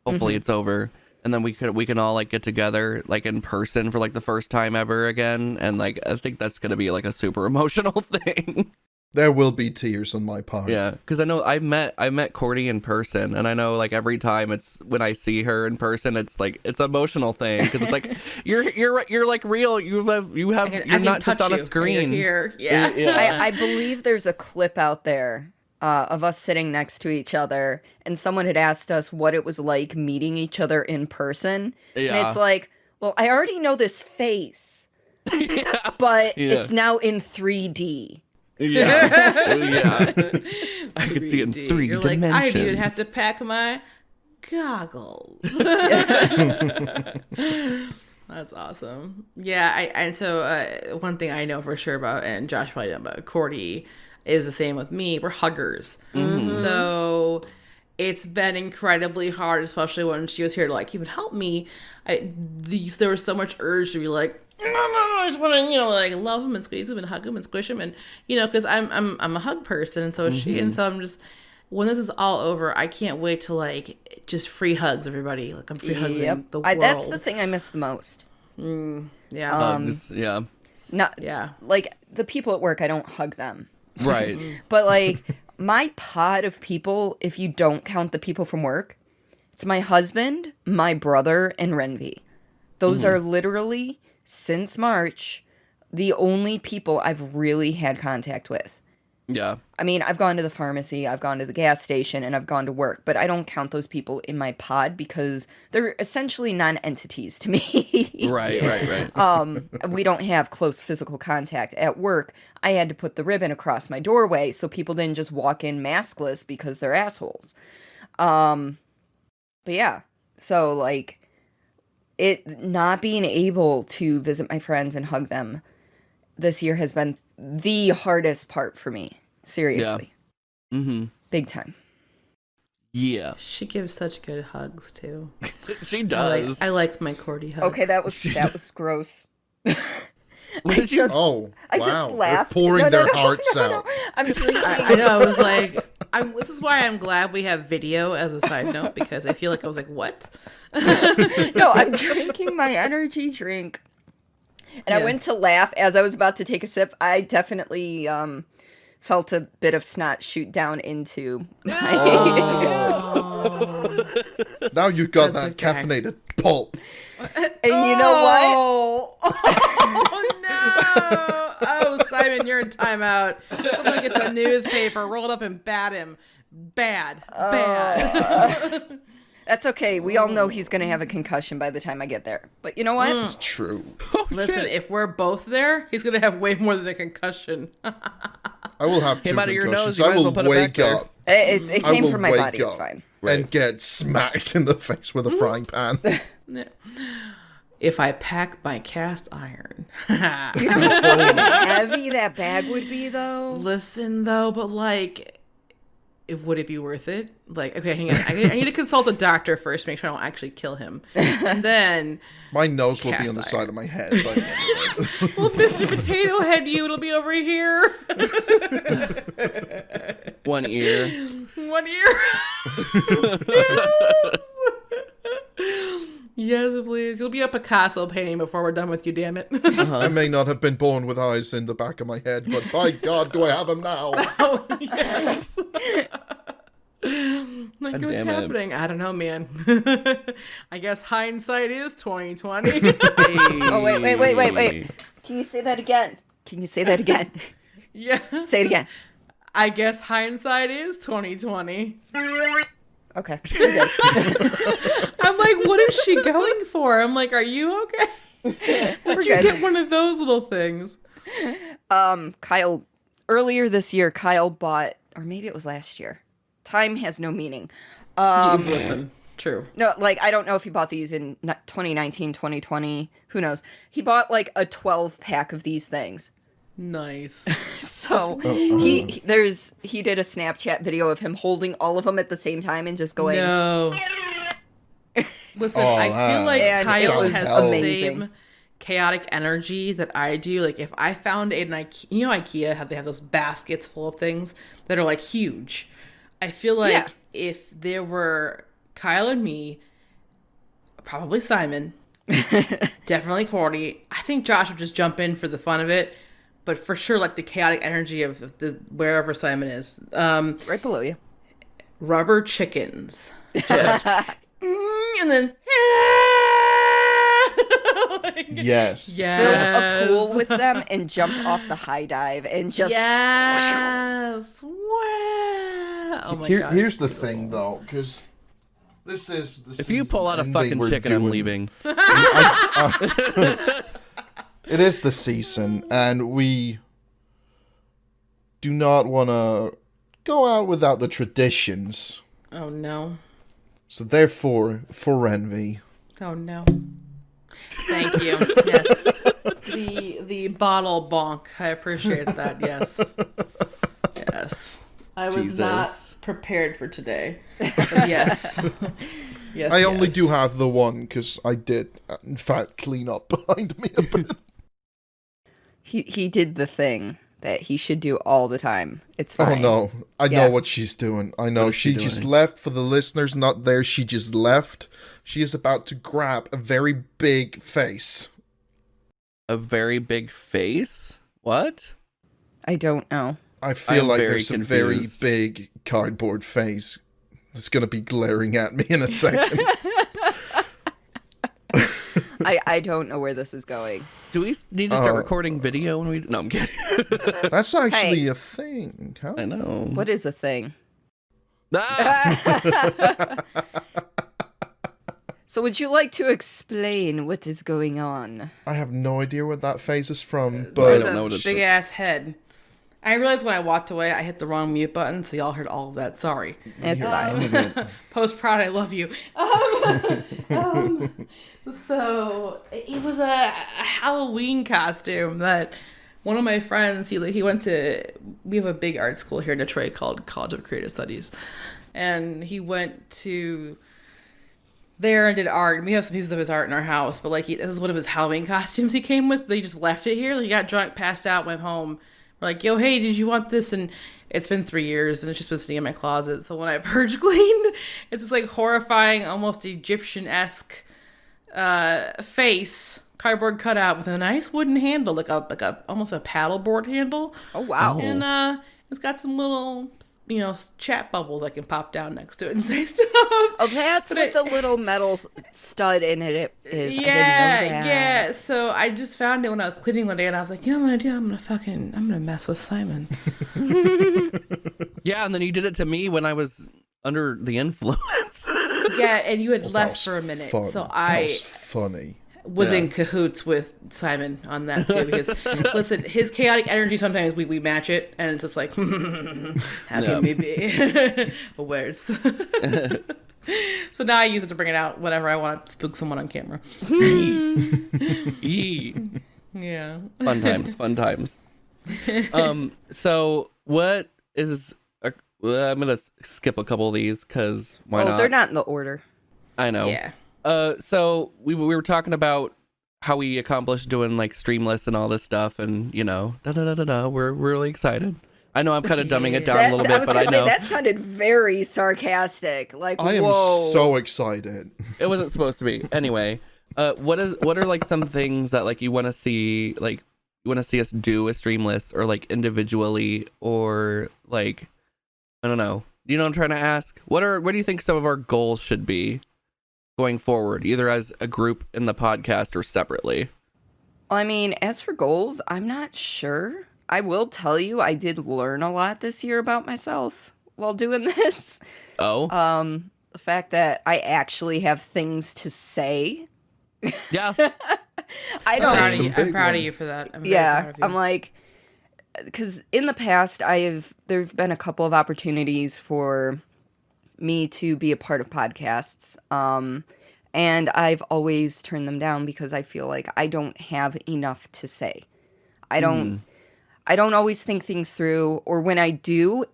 Speaker 2: Hopefully it's over. And then we can all like get together like in person for like the first time ever again. And like I think that's gonna be like a super emotional thing.
Speaker 3: There will be tears on my part.
Speaker 2: Yeah, because I know I've met Cordi in person, and I know like every time it's when I see her in person, it's like it's an emotional thing because it's like you're like real. You're not just on a screen.
Speaker 4: You're here.
Speaker 1: I believe there's a clip out there of us sitting next to each other, and someone had asked us what it was like meeting each other in person.
Speaker 2: Yeah.
Speaker 1: And it's like, well, I already know this face, but it's now in 3D.
Speaker 2: Yeah. I could see it in 3
Speaker 4: You're
Speaker 2: dimensions.
Speaker 4: like, I didn't even have to pack my goggles. That's awesome. Yeah, and so one thing I know for sure about, and Josh probably know about Cordy, is the same with me. We're huggers. So it's been incredibly hard, especially when she was here to like even help me. There was so much urge to be like, I just want to, like love him and squeeze him and hug him and squish him, and because I'm a hug person, and so is she, and so I'm just, when this is all over, I can't wait to like just free hugs, everybody. Like I'm free hugs in the world.
Speaker 1: That's the thing I miss the most.
Speaker 4: Yeah.
Speaker 2: Yeah.
Speaker 1: Not like the people at work, I don't hug them.
Speaker 2: Right.
Speaker 1: But like my pod of people, if you don't count the people from work, it's my husband, my brother, and Rhenvi. Those are literally, since March, the only people I've really had contact with.
Speaker 2: Yeah.
Speaker 1: I mean, I've gone to the pharmacy, I've gone to the gas station, and I've gone to work, but I don't count those people in my pod because they're essentially non-entities to me.
Speaker 2: Right.
Speaker 1: We don't have close physical contact. At work, I had to put the ribbon across my doorway so people didn't just walk in maskless because they're assholes. But yeah, so like it not being able to visit my friends and hug them this year has been the hardest part for me. Seriously.
Speaker 2: Yeah. Mm-hmm.
Speaker 1: Big time.
Speaker 2: Yeah.
Speaker 4: She gives such good hugs too.
Speaker 2: She does.
Speaker 4: I like my Cordi hugs.
Speaker 1: Okay, that was gross.
Speaker 2: What did you?
Speaker 3: Oh,
Speaker 1: I
Speaker 3: wow.
Speaker 1: just
Speaker 3: They're
Speaker 1: laughed.
Speaker 3: pouring their hearts out.
Speaker 1: I'm drinking.
Speaker 4: I know. I was like, this is why I'm glad we have video as a side note, because I feel like I was like, what?
Speaker 1: No, I'm drinking my energy drink. And I went to laugh as I was about to take a sip. I definitely felt a bit of snot shoot down into my...
Speaker 3: Now you got
Speaker 4: That's
Speaker 3: that
Speaker 4: okay.
Speaker 3: caffeinated pulp.
Speaker 1: And you know what?
Speaker 4: Oh no! Oh, Simon, you're in timeout. Someone get the newspaper, roll it up, and bat him. Bad.
Speaker 1: That's okay. We all know he's going to have a concussion by the time I get there. But you know what?
Speaker 3: It's true.
Speaker 4: Listen, if we're both there, he's gonna have way more than a concussion.
Speaker 3: I will have two
Speaker 2: Came out of your
Speaker 3: concussions.
Speaker 2: nose, you
Speaker 3: I
Speaker 2: might as
Speaker 3: will
Speaker 2: well put it back
Speaker 3: wake
Speaker 2: there.
Speaker 3: up.
Speaker 1: It
Speaker 3: I
Speaker 1: came
Speaker 3: will
Speaker 1: from my
Speaker 3: wake
Speaker 1: body. It's
Speaker 3: up
Speaker 1: fine.
Speaker 3: and get smacked in the face with a frying pan.
Speaker 4: If I pack my cast iron.
Speaker 1: Do you know how fucking heavy that bag would be, though?
Speaker 4: Listen, though, but like, would it be worth it? Like, okay, hang on. I need to consult a doctor first, make sure I don't actually kill him. And then,
Speaker 3: My nose will be
Speaker 4: Cast
Speaker 3: on the
Speaker 4: iron.
Speaker 3: side of my head. But
Speaker 4: well, Mr. Potato Head, it'll be over here.
Speaker 2: One ear.
Speaker 4: 1 ear. Yes, please. You'll be a Picasso painting before we're done with you, damn it.
Speaker 3: I may not have been born with eyes in the back of my head, but by God, do I have them now?
Speaker 4: Oh, yes. Like,
Speaker 2: God
Speaker 4: what's
Speaker 2: damn it.
Speaker 4: happening? I don't know, man. I guess hindsight is 2020.
Speaker 1: Oh, wait. Can you say that again?
Speaker 4: Yeah.
Speaker 1: Say it again.
Speaker 4: I guess hindsight is 2020.
Speaker 1: Okay. We're good.
Speaker 4: I'm like, what is she going for? I'm like, are you okay? Did you
Speaker 1: good.
Speaker 4: get one of those little things?
Speaker 1: Kyle, earlier this year, Kyle bought, or maybe it was last year. Time has no meaning.
Speaker 4: Listen, true.
Speaker 1: No, like, I don't know if he bought these in 2019, 2020. Who knows? He bought, like, a 12-pack of these things.
Speaker 4: Nice.
Speaker 1: So he did a Snapchat video of him holding all of them at the same time and just going,
Speaker 4: No. Listen,
Speaker 3: Oh,
Speaker 4: I feel like
Speaker 1: and
Speaker 4: Kyle
Speaker 3: it
Speaker 4: has
Speaker 3: was
Speaker 4: the
Speaker 1: amazing.
Speaker 4: same chaotic energy that I do. Like, if I found an IKEA, IKEA, they have those baskets full of things that are, like, huge. I feel like if there were Kyle and me, probably Simon, definitely Cordi, I think Josh would just jump in for the fun of it. But for sure, like, the chaotic energy of the wherever Simon is.
Speaker 1: right below you.
Speaker 4: Rubber chickens. Just, and then, like,
Speaker 3: Yes.
Speaker 1: Fill
Speaker 4: yes.
Speaker 1: a pool with them and jump off the high dive and just...
Speaker 4: Yes. Wow. Oh my God.
Speaker 3: Here's the thing, though, because this is the
Speaker 2: If you pull out a
Speaker 3: season, and they
Speaker 2: fucking
Speaker 3: were
Speaker 2: chicken, I'm
Speaker 3: doing-
Speaker 2: leaving.
Speaker 3: It is the season, and we do not want to go out without the traditions.
Speaker 4: Oh no.
Speaker 3: So therefore, for Rhenvi,
Speaker 4: Oh no. Thank you. Yes. The bottle bonk. I appreciate that. Yes. Yes. I was
Speaker 2: Jesus.
Speaker 4: not prepared for today. But yes. Yes.
Speaker 3: I only do have the one because I did, in fact, clean up behind me a bit.
Speaker 1: He did the thing that he should do all the time. It's fine.
Speaker 3: Oh no, I
Speaker 1: Yeah.
Speaker 3: know what she's doing. I know
Speaker 2: What is she
Speaker 3: she just
Speaker 2: doing?
Speaker 3: left. For the listeners not there, she just left. She is about to grab a very big face.
Speaker 2: A very big face? What?
Speaker 1: I don't know.
Speaker 3: I feel
Speaker 2: I'm
Speaker 3: like
Speaker 2: very
Speaker 3: there's a very
Speaker 2: confused.
Speaker 3: big cardboard face that's gonna be glaring at me in a second.
Speaker 1: I don't know where this is going.
Speaker 2: Do we need to start recording video when we... No, I'm kidding.
Speaker 3: That's actually a thing. Huh?
Speaker 2: I know.
Speaker 1: What is a thing?
Speaker 2: Ah!
Speaker 1: So would you like to explain what is going on?
Speaker 3: I have no idea where that face is from,
Speaker 2: I
Speaker 3: but
Speaker 2: don't know what
Speaker 4: a
Speaker 2: it's-
Speaker 4: big ass head. I realized when I walked away, I hit the wrong mute button, so y'all heard all of that. Sorry.
Speaker 1: It's fine.
Speaker 4: Post prod, I love you. So it was a Halloween costume that one of my friends, he went to, we have a big art school here in Detroit called College of Creative Studies, and he went to there and did art, and we have some pieces of his art in our house, but like this is one of his Halloween costumes he came with, but he just left it here. He got drunk, passed out, went home. We're like, yo, hey, did you want this? And it's been 3 years, and it's just been sitting in my closet. So when I purge cleaned, it's this like horrifying, almost Egyptian-esque face, cardboard cutout with a nice wooden handle, like a almost a paddleboard handle.
Speaker 1: Oh wow.
Speaker 4: And it's got some little, chat bubbles I can pop down next to it and say stuff.
Speaker 1: Oh, that's
Speaker 4: But
Speaker 1: what the little metal stud in it is.
Speaker 4: Yeah,
Speaker 1: I didn't know that.
Speaker 4: yeah. So I just found it when I was cleaning one day, and I was like, you know what I'm gonna do? I'm gonna mess with Simon.
Speaker 2: Yeah, and then you did it to me when I was under the influence.
Speaker 4: Yeah, and you had
Speaker 3: that
Speaker 4: left
Speaker 3: was
Speaker 4: for a minute,
Speaker 3: fun.
Speaker 4: so
Speaker 3: That
Speaker 4: I
Speaker 3: was funny.
Speaker 4: was
Speaker 2: Yeah.
Speaker 4: in cahoots with Simon on that too. Because listen, his chaotic energy, sometimes we match it, and it's just like, how can we be? Where's? So now I use it to bring it out whenever I want to spook someone on camera.
Speaker 2: Yee.
Speaker 4: Yeah.
Speaker 2: Fun times. So what is... I'm going to skip a couple of these, because why not?
Speaker 1: They're not in the order.
Speaker 2: I know.
Speaker 4: Yeah.
Speaker 2: So we were talking about how we accomplished doing like Streamless and all this stuff, and we're really excited. I know I'm kind of dumbing it down a little
Speaker 1: I
Speaker 2: bit,
Speaker 1: was
Speaker 2: but
Speaker 1: gonna
Speaker 2: I
Speaker 1: say
Speaker 2: know
Speaker 1: that sounded very sarcastic. Like,
Speaker 3: I am
Speaker 1: whoa.
Speaker 3: so excited.
Speaker 2: it wasn't supposed to be. Anyway, what are like some things that like you want to see us do as Streamless, or like individually, or like, I don't know. You know what I'm trying to ask? What do you think some of our goals should be going forward, either as a group in the podcast or separately?
Speaker 1: I mean, as for goals, I'm not sure. I will tell you, I did learn a lot this year about myself while doing this.
Speaker 2: Oh,
Speaker 1: The fact that I actually have things to say.
Speaker 2: yeah.
Speaker 1: I
Speaker 3: Some
Speaker 1: don't.
Speaker 3: big
Speaker 4: I'm proud
Speaker 3: one.
Speaker 4: of you for that. I'm very proud
Speaker 1: Yeah,
Speaker 4: of you.
Speaker 1: I'm like, because in the past, there've been a couple of opportunities for me to be a part of podcasts. And I've always turned them down because I feel like I don't have enough to say. I don't always think things through, or when I do,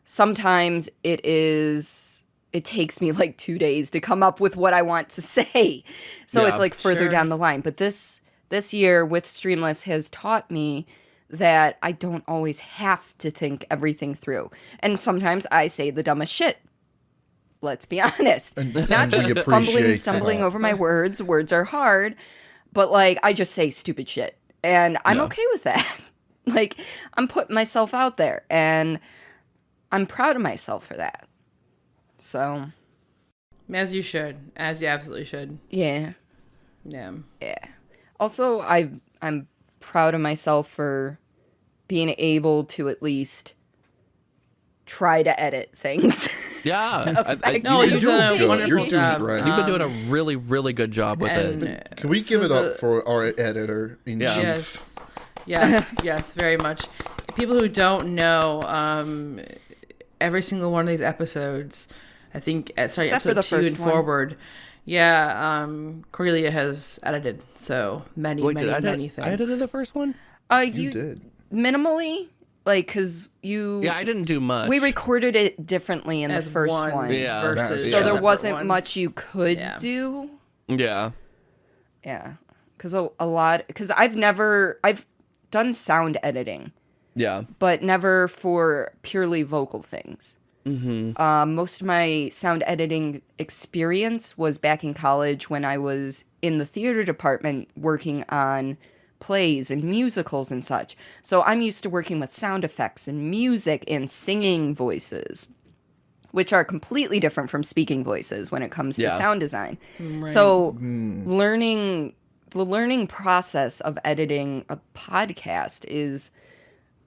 Speaker 1: sometimes it takes me like 2 days to come up with what I want to say. So
Speaker 2: Yeah,
Speaker 1: it's like further
Speaker 4: sure.
Speaker 1: down the line. But this year with Streamless has taught me that I don't always have to think everything through. And sometimes I say the dumbest shit. Let's be honest.
Speaker 3: And
Speaker 1: Not
Speaker 3: we
Speaker 1: just
Speaker 3: appreciate
Speaker 1: fumbling, stumbling
Speaker 3: that.
Speaker 1: over my words. Words are hard. But like, I just say stupid shit. And I'm
Speaker 2: Yeah.
Speaker 1: okay with that. Like, I'm putting myself out there. And I'm proud of myself for that. So,
Speaker 4: As you should. As you absolutely should.
Speaker 1: yeah.
Speaker 4: Yeah.
Speaker 1: Yeah. Also, I'm proud of myself for being able to at least try to edit things.
Speaker 2: Yeah.
Speaker 4: No, you've done a
Speaker 3: good.
Speaker 4: wonderful
Speaker 3: You're doing
Speaker 4: job.
Speaker 3: great.
Speaker 2: You've been doing a really, really good job with
Speaker 4: And
Speaker 2: it.
Speaker 3: Can we give it up for our editor in
Speaker 2: Yeah.
Speaker 3: chief?
Speaker 4: Yes. Yeah, yes, very much. People who don't know, every single one of these episodes, I think, starting
Speaker 1: Except for
Speaker 4: episode
Speaker 1: the
Speaker 4: 2
Speaker 1: first
Speaker 4: and
Speaker 1: one.
Speaker 4: forward, Cordelia has edited, so many
Speaker 2: Wait, did I
Speaker 4: many things.
Speaker 2: edited the first one?
Speaker 3: You
Speaker 1: You
Speaker 3: did.
Speaker 1: minimally, Like, because
Speaker 2: Yeah, I didn't do much.
Speaker 1: we recorded it differently in
Speaker 4: As
Speaker 1: the first
Speaker 4: one
Speaker 1: one.
Speaker 2: Yeah.
Speaker 4: versus
Speaker 1: So there
Speaker 4: separate
Speaker 1: wasn't
Speaker 4: ones.
Speaker 1: much you could
Speaker 4: Yeah.
Speaker 1: do.
Speaker 2: Yeah.
Speaker 1: Yeah. Because a lot, because I've done sound editing,
Speaker 2: Yeah.
Speaker 1: but never for purely vocal things. Most of my sound editing experience was back in college when I was in the theater department working on plays and musicals and such. So I'm used to working with sound effects and music and singing voices, which are completely different from speaking voices when it comes to
Speaker 2: Yeah.
Speaker 1: sound design. So the learning process of editing a podcast is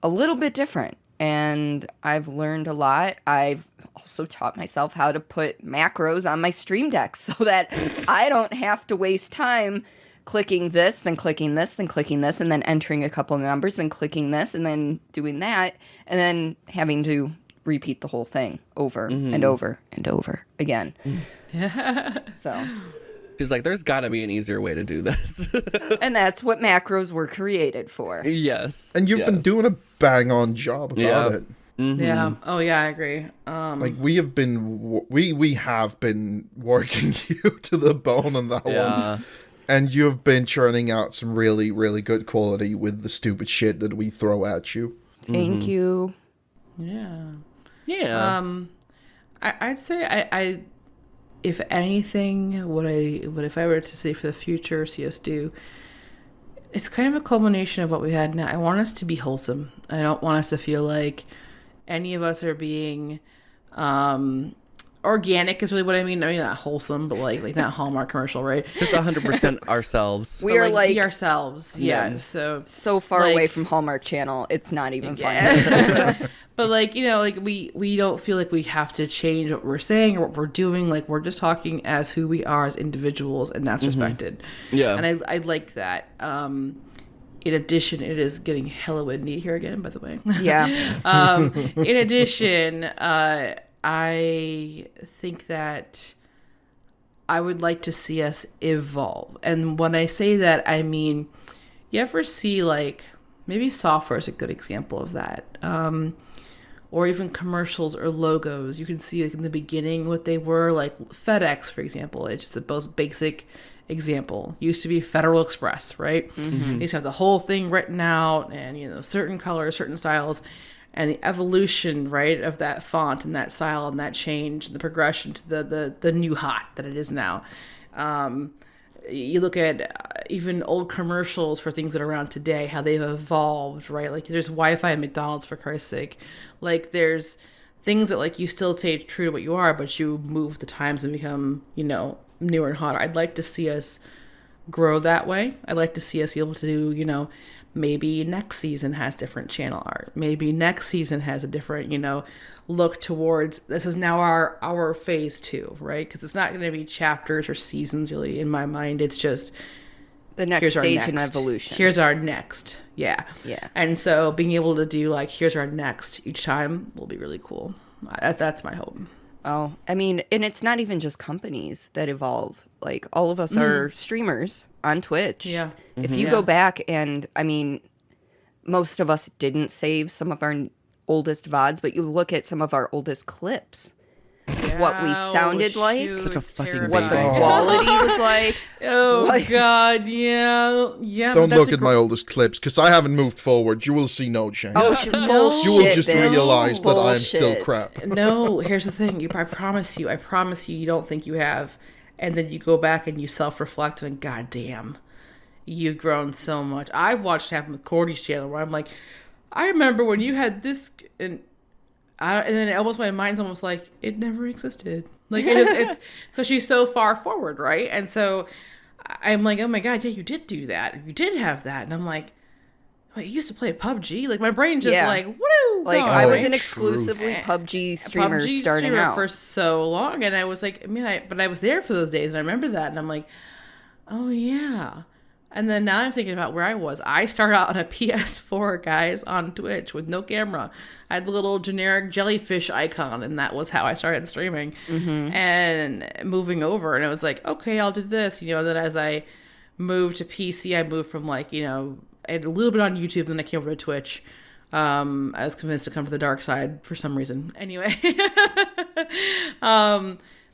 Speaker 1: a little bit different. And I've learned a lot. I've also taught myself how to put macros on my Stream Deck so that I don't have to waste time clicking this, then clicking this, then clicking this, and then entering a couple of numbers, and clicking this, and then doing that, and then having to repeat the whole thing over and over and over again. So,
Speaker 2: She's like, there's got to be an easier way to do this.
Speaker 1: and that's what macros were created for.
Speaker 2: Yes.
Speaker 3: And you've been
Speaker 2: yes.
Speaker 3: doing a bang on job about
Speaker 2: Yeah.
Speaker 3: it.
Speaker 4: Yeah. Oh yeah, I agree.
Speaker 3: Like we have been working you to the bone on that
Speaker 2: Yeah.
Speaker 3: one. And you have been churning out some really, really good quality with the stupid shit that we throw at you.
Speaker 1: Thank you.
Speaker 4: Yeah.
Speaker 2: Yeah.
Speaker 4: I'd say I if anything, if I were to say for the future, see us do, it's kind of a culmination of what we had now. I want us to be wholesome. I don't want us to feel like any of us are being organic is really what I mean. I mean, not wholesome, but like not Hallmark commercial, right?
Speaker 2: Just 100% ourselves.
Speaker 1: We are like
Speaker 4: be ourselves. Yeah.
Speaker 1: so far
Speaker 4: like-
Speaker 1: away from Hallmark Channel, it's not even funny.
Speaker 4: But like, like we don't feel like we have to change what we're saying or what we're doing. Like we're just talking as who we are as individuals, and that's respected.
Speaker 2: Yeah.
Speaker 4: And I like that. In addition, it is getting hella windy here again, by the way.
Speaker 1: Yeah.
Speaker 4: In addition, I think that I would like to see us evolve. And when I say that, I mean, you ever see like, maybe software is a good example of that. Or even commercials or logos. You can see like in the beginning what they were, like FedEx, for example. It's just the most basic example. Used to be Federal Express, right? You used to have the whole thing written out and, certain colors, certain styles. And the evolution, right, of that font and that style and that change, the progression to the new hot that it is now. You look at even old commercials for things that are around today, how they've evolved, right? Like there's Wi-Fi at McDonald's, for Christ's sake. Like there's things that like you still stay true to what you are, but you move the times and become, newer and hotter. I'd like to see us grow that way. I'd like to see us be able to do, maybe next season has different channel art. Maybe next season has a different, look towards, this is now our phase 2, right? Because it's not going to be chapters or seasons really in my mind. It's just
Speaker 1: The next
Speaker 4: here's our
Speaker 1: stage in
Speaker 4: next.
Speaker 1: evolution.
Speaker 4: Here's our next. Yeah.
Speaker 1: Yeah.
Speaker 4: And so being able to do like, here's our next each time will be really cool. That's my hope.
Speaker 1: Oh, I mean, and it's not even just companies that evolve. Like, all of us are streamers on Twitch.
Speaker 4: Yeah.
Speaker 1: If you go back and, I mean, most of us didn't save some of our oldest VODs, but you look at some of our oldest clips. What we sounded like,
Speaker 2: Such a fucking
Speaker 1: what the
Speaker 2: baby.
Speaker 1: quality was like.
Speaker 4: Oh,
Speaker 1: Like-
Speaker 4: God, yeah.
Speaker 3: Don't
Speaker 4: but that's
Speaker 3: look at my oldest clips, because I haven't moved forward. You will see no change.
Speaker 1: Oh, bullshit,
Speaker 3: You will just
Speaker 1: bitch.
Speaker 3: realize that I am still
Speaker 1: Bullshit.
Speaker 3: crap.
Speaker 4: No, here's the thing. I promise you, you don't think you have. And then you go back and you self-reflect and goddamn, you've grown so much. I've watched it happen with Cordi's channel where I'm like, I remember when you had this, and then my mind's almost like, it never existed. Like it's because she's so far forward, right? And so I'm like, oh my God, yeah, you did do that. You did have that. And I'm like, wait, you used to play PUBG? Like my brain just
Speaker 1: Yeah.
Speaker 4: like, woo!
Speaker 1: Like,
Speaker 4: gone,
Speaker 1: I was
Speaker 4: right?
Speaker 1: an exclusively PUBG streamer
Speaker 4: PUBG
Speaker 1: starting
Speaker 4: streamer
Speaker 1: out.
Speaker 4: for so long, and I was like, but I was there for those days, and I remember that, and I'm like, oh yeah. And then now I'm thinking about where I was. I started out on a PS4, guys, on Twitch with no camera. I had the little generic jellyfish icon, and that was how I started streaming. And moving over, and it was like, okay, I'll do this. And then as I moved to PC, I moved from I had a little bit on YouTube, and then I came over to Twitch. I was convinced to come to the dark side for some reason. Anyway,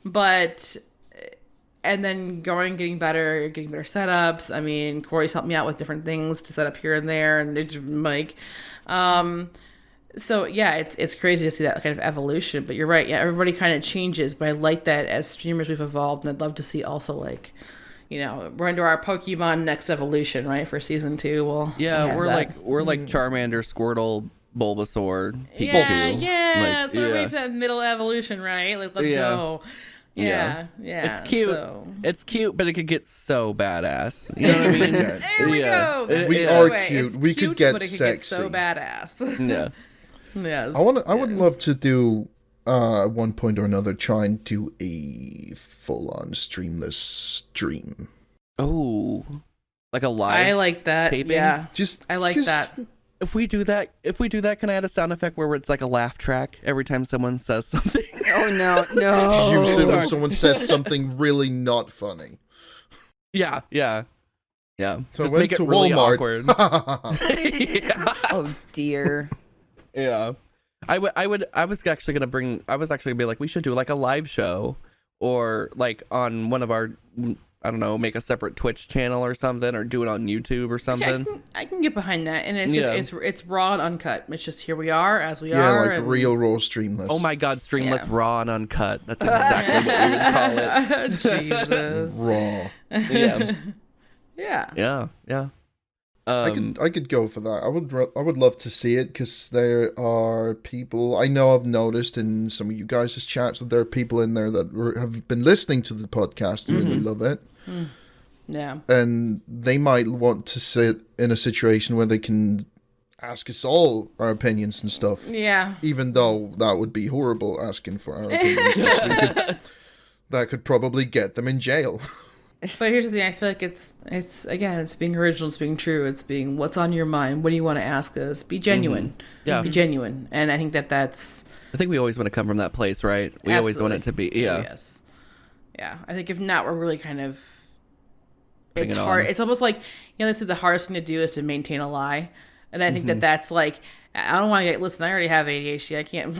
Speaker 4: but and then getting better setups. I mean, Corey's helped me out with different things to set up here and there, and it's like, so yeah, it's crazy to see that kind of evolution. But you're right, yeah, everybody kind of changes. But I like that as streamers we've evolved, and I'd love to see also like, you know, we're into our Pokemon next evolution, right, for season 2. Well,
Speaker 2: we're like Charmander, Squirtle, Bulbasaur,
Speaker 4: Pikachu. Yeah,
Speaker 2: like,
Speaker 4: so we've had middle evolution, right? Like, let's go. Yeah.
Speaker 2: It's cute.
Speaker 4: So.
Speaker 2: It's cute, but it could get so badass. You know what I mean?
Speaker 4: There we go.
Speaker 3: We are cute. We could get
Speaker 4: but it
Speaker 3: sexy.
Speaker 4: Could get so badass.
Speaker 2: Yeah.
Speaker 4: Yes.
Speaker 3: I would love to do at one point or another try and do a full-on streamless stream.
Speaker 2: Oh, like a live.
Speaker 4: I like that.
Speaker 2: taping?
Speaker 4: Yeah. I like
Speaker 3: just,
Speaker 4: that.
Speaker 2: If we do that, can I add a sound effect where it's like a laugh track every time someone says something?
Speaker 1: Oh no.
Speaker 3: Use it when
Speaker 1: Sorry.
Speaker 3: someone says something really not funny.
Speaker 2: Yeah.
Speaker 3: So
Speaker 2: Just
Speaker 3: I went
Speaker 2: make it
Speaker 3: to
Speaker 2: really
Speaker 3: Walmart.
Speaker 2: awkward. Yeah.
Speaker 1: Oh dear.
Speaker 2: Yeah. I was actually gonna be like, we should do like a live show, or like on one of our, I don't know, make a separate Twitch channel or something, or do it on YouTube or something.
Speaker 4: Yeah, I can get behind that, and it's just it's raw and uncut. It's just here we are as we
Speaker 3: Yeah,
Speaker 4: are.
Speaker 3: like
Speaker 4: and...
Speaker 3: real raw streamless.
Speaker 2: Oh my God, Streamless,
Speaker 4: Yeah.
Speaker 2: raw and uncut. That's exactly what we would call it.
Speaker 4: Jesus.
Speaker 3: Raw.
Speaker 2: Yeah. Yeah.
Speaker 3: I could go for that. I would love to see it, because there are people I know, I've noticed in some of you guys' chats that there are people in there that have been listening to the podcast and really love it.
Speaker 4: Yeah.
Speaker 3: And they might want to sit in a situation where they can ask us all our opinions and stuff.
Speaker 4: Yeah.
Speaker 3: Even though that would be horrible, asking for our opinions. That could probably get them in jail.
Speaker 4: But here's the thing, I feel like it's again, it's being original, it's being true, it's being what's on your mind, what do you want to ask us, be genuine.
Speaker 2: Yeah.
Speaker 4: Be genuine. And I think that's
Speaker 2: I think we always want to come from that place, right? We always want it to be,
Speaker 4: Yes. Yeah. I think if not, we're really kind of,
Speaker 2: Putting
Speaker 4: it's
Speaker 2: it
Speaker 4: hard.
Speaker 2: on.
Speaker 4: It's almost like, they say the hardest thing to do is to maintain a lie. And I think that's like, I don't want to listen, I already have ADHD. I can't.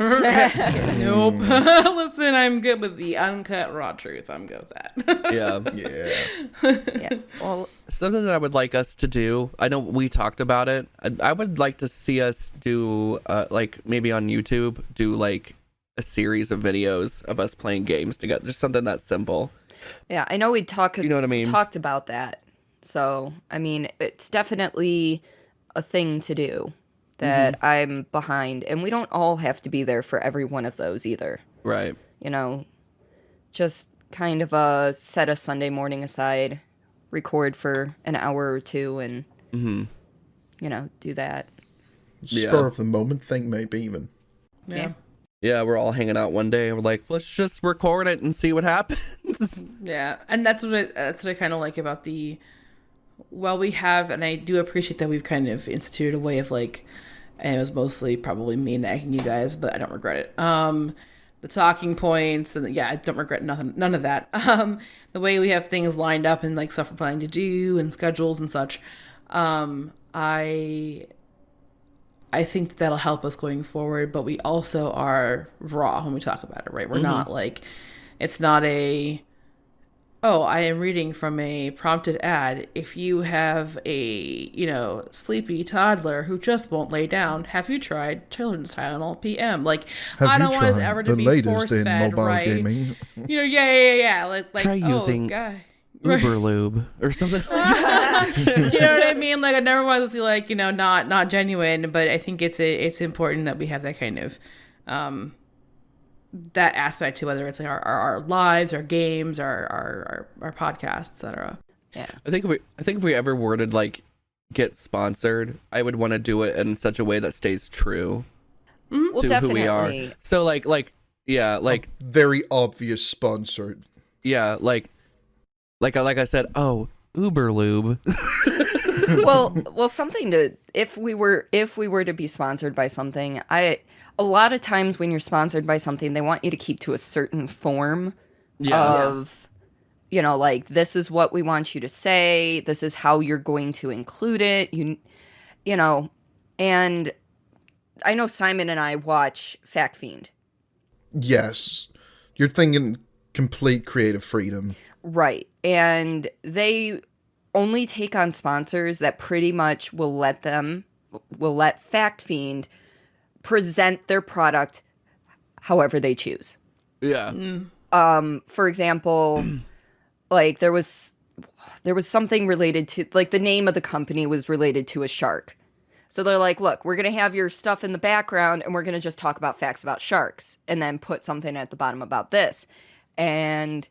Speaker 4: Nope. Listen, I'm good with the uncut raw truth. I'm good with that.
Speaker 3: Yeah.
Speaker 1: Well,
Speaker 2: something that I would like us to do, I know we talked about it, I would like to see us do like maybe on YouTube do like a series of videos of us playing games together, just something that simple.
Speaker 1: yeah, I know we talked about that. So, I mean, it's definitely a thing to do that I'm behind, and we don't all have to be there for every one of those either.
Speaker 2: Right.
Speaker 1: You know, just kind of set a Sunday morning aside, record for an hour or two, and you know, do that.
Speaker 3: Spur of the moment thing, maybe even.
Speaker 2: Yeah, we're all hanging out one day and we're like, let's just record it and see what happens.
Speaker 4: Yeah, and that's what I kind of like about we have, and I do appreciate that we've kind of instituted a way of like, and it was mostly probably me nagging you guys, but I don't regret it. The talking points, and I don't regret none of that. The way we have things lined up and like stuff we're planning to do and schedules and such. I think that'll help us going forward, but we also are raw when we talk about it, right? We're not like, it's not I am reading from a prompted ad. If you have a, sleepy toddler who just won't lay down, have you tried Children's Tylenol PM? Like, I don't want us ever to be force-fed, right?
Speaker 3: Gaming?
Speaker 4: Yeah. Like
Speaker 2: Try using Uber Lube or something.
Speaker 4: Do you know what I mean? Like, I never want to see like, not genuine, but I think it's important that we have that kind of that aspect to whether it's like our lives, our games, our podcasts, etc.
Speaker 1: Yeah.
Speaker 2: I think if we ever were to like get sponsored, I would want to do it in such a way that stays true
Speaker 1: Well,
Speaker 2: to
Speaker 1: definitely.
Speaker 2: who we are. So like
Speaker 3: Very obvious sponsor.
Speaker 2: yeah, like I said, Uber Lube.
Speaker 1: well, something to if we were to be sponsored by something, a lot of times when you're sponsored by something, they want you to keep to a certain form of, like, this is what we want you to say, this is how you're going to include it, and I know Simon and I watch Fact Fiend.
Speaker 3: Yes. You're thinking complete creative freedom.
Speaker 1: Right. And they only take on sponsors that pretty much will let Fact Fiend present their product however they choose.
Speaker 2: Yeah.
Speaker 1: For example, like there was something related to, like, the name of the company was related to a shark. So they're like, look, we're going to have your stuff in the background and we're going to just talk about facts about sharks and then put something at the bottom about this. And,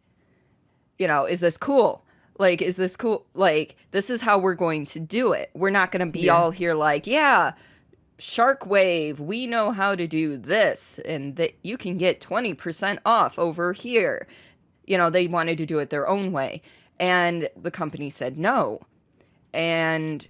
Speaker 1: you know, is this cool? Like, is this cool? Like, this is how we're going to do it. We're not going to be all here like, yeah, Shark Wave, we know how to do this and that you can get 20% off over here. You know, they wanted to do it their own way. And the company said no. And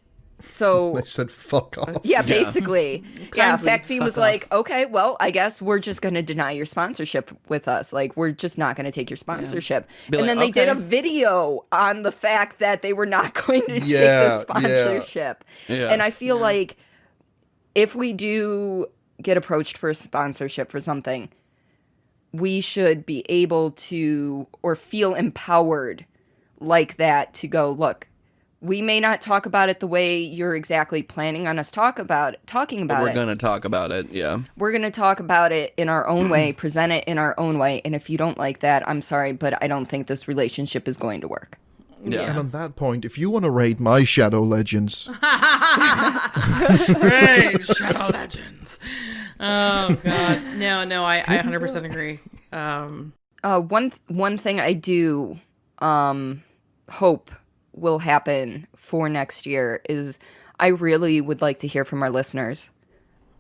Speaker 1: so
Speaker 3: They said, fuck off.
Speaker 1: yeah, basically. Yeah,
Speaker 4: Kindly
Speaker 1: Fact Fiend was
Speaker 4: fuck
Speaker 1: like, okay, well, I guess we're just going to deny your sponsorship with us. Like, we're just not going to take your sponsorship.
Speaker 2: Be
Speaker 1: And
Speaker 2: like,
Speaker 1: then they did a
Speaker 2: okay.
Speaker 1: video on the fact that they were not going to take the
Speaker 3: Yeah,
Speaker 1: sponsorship.
Speaker 2: Yeah.
Speaker 1: And I feel like if we do get approached for a sponsorship for something, we should be able to, or feel empowered like that to go, look, we may not talk about it the way you're exactly planning on us talking about
Speaker 2: We're
Speaker 1: it.
Speaker 2: going to talk about it. Yeah.
Speaker 1: We're going to talk about it in our own way, present it in our own way. And if you don't like that, I'm sorry, but I don't think this relationship is going to work.
Speaker 3: And
Speaker 2: Yeah.
Speaker 3: on that point, if you want to raid my Shadow Legends,
Speaker 4: Right, Shadow Legends. Oh god, no, I 100% agree.
Speaker 1: One thing I do hope will happen for next year is I really would like to hear from our listeners.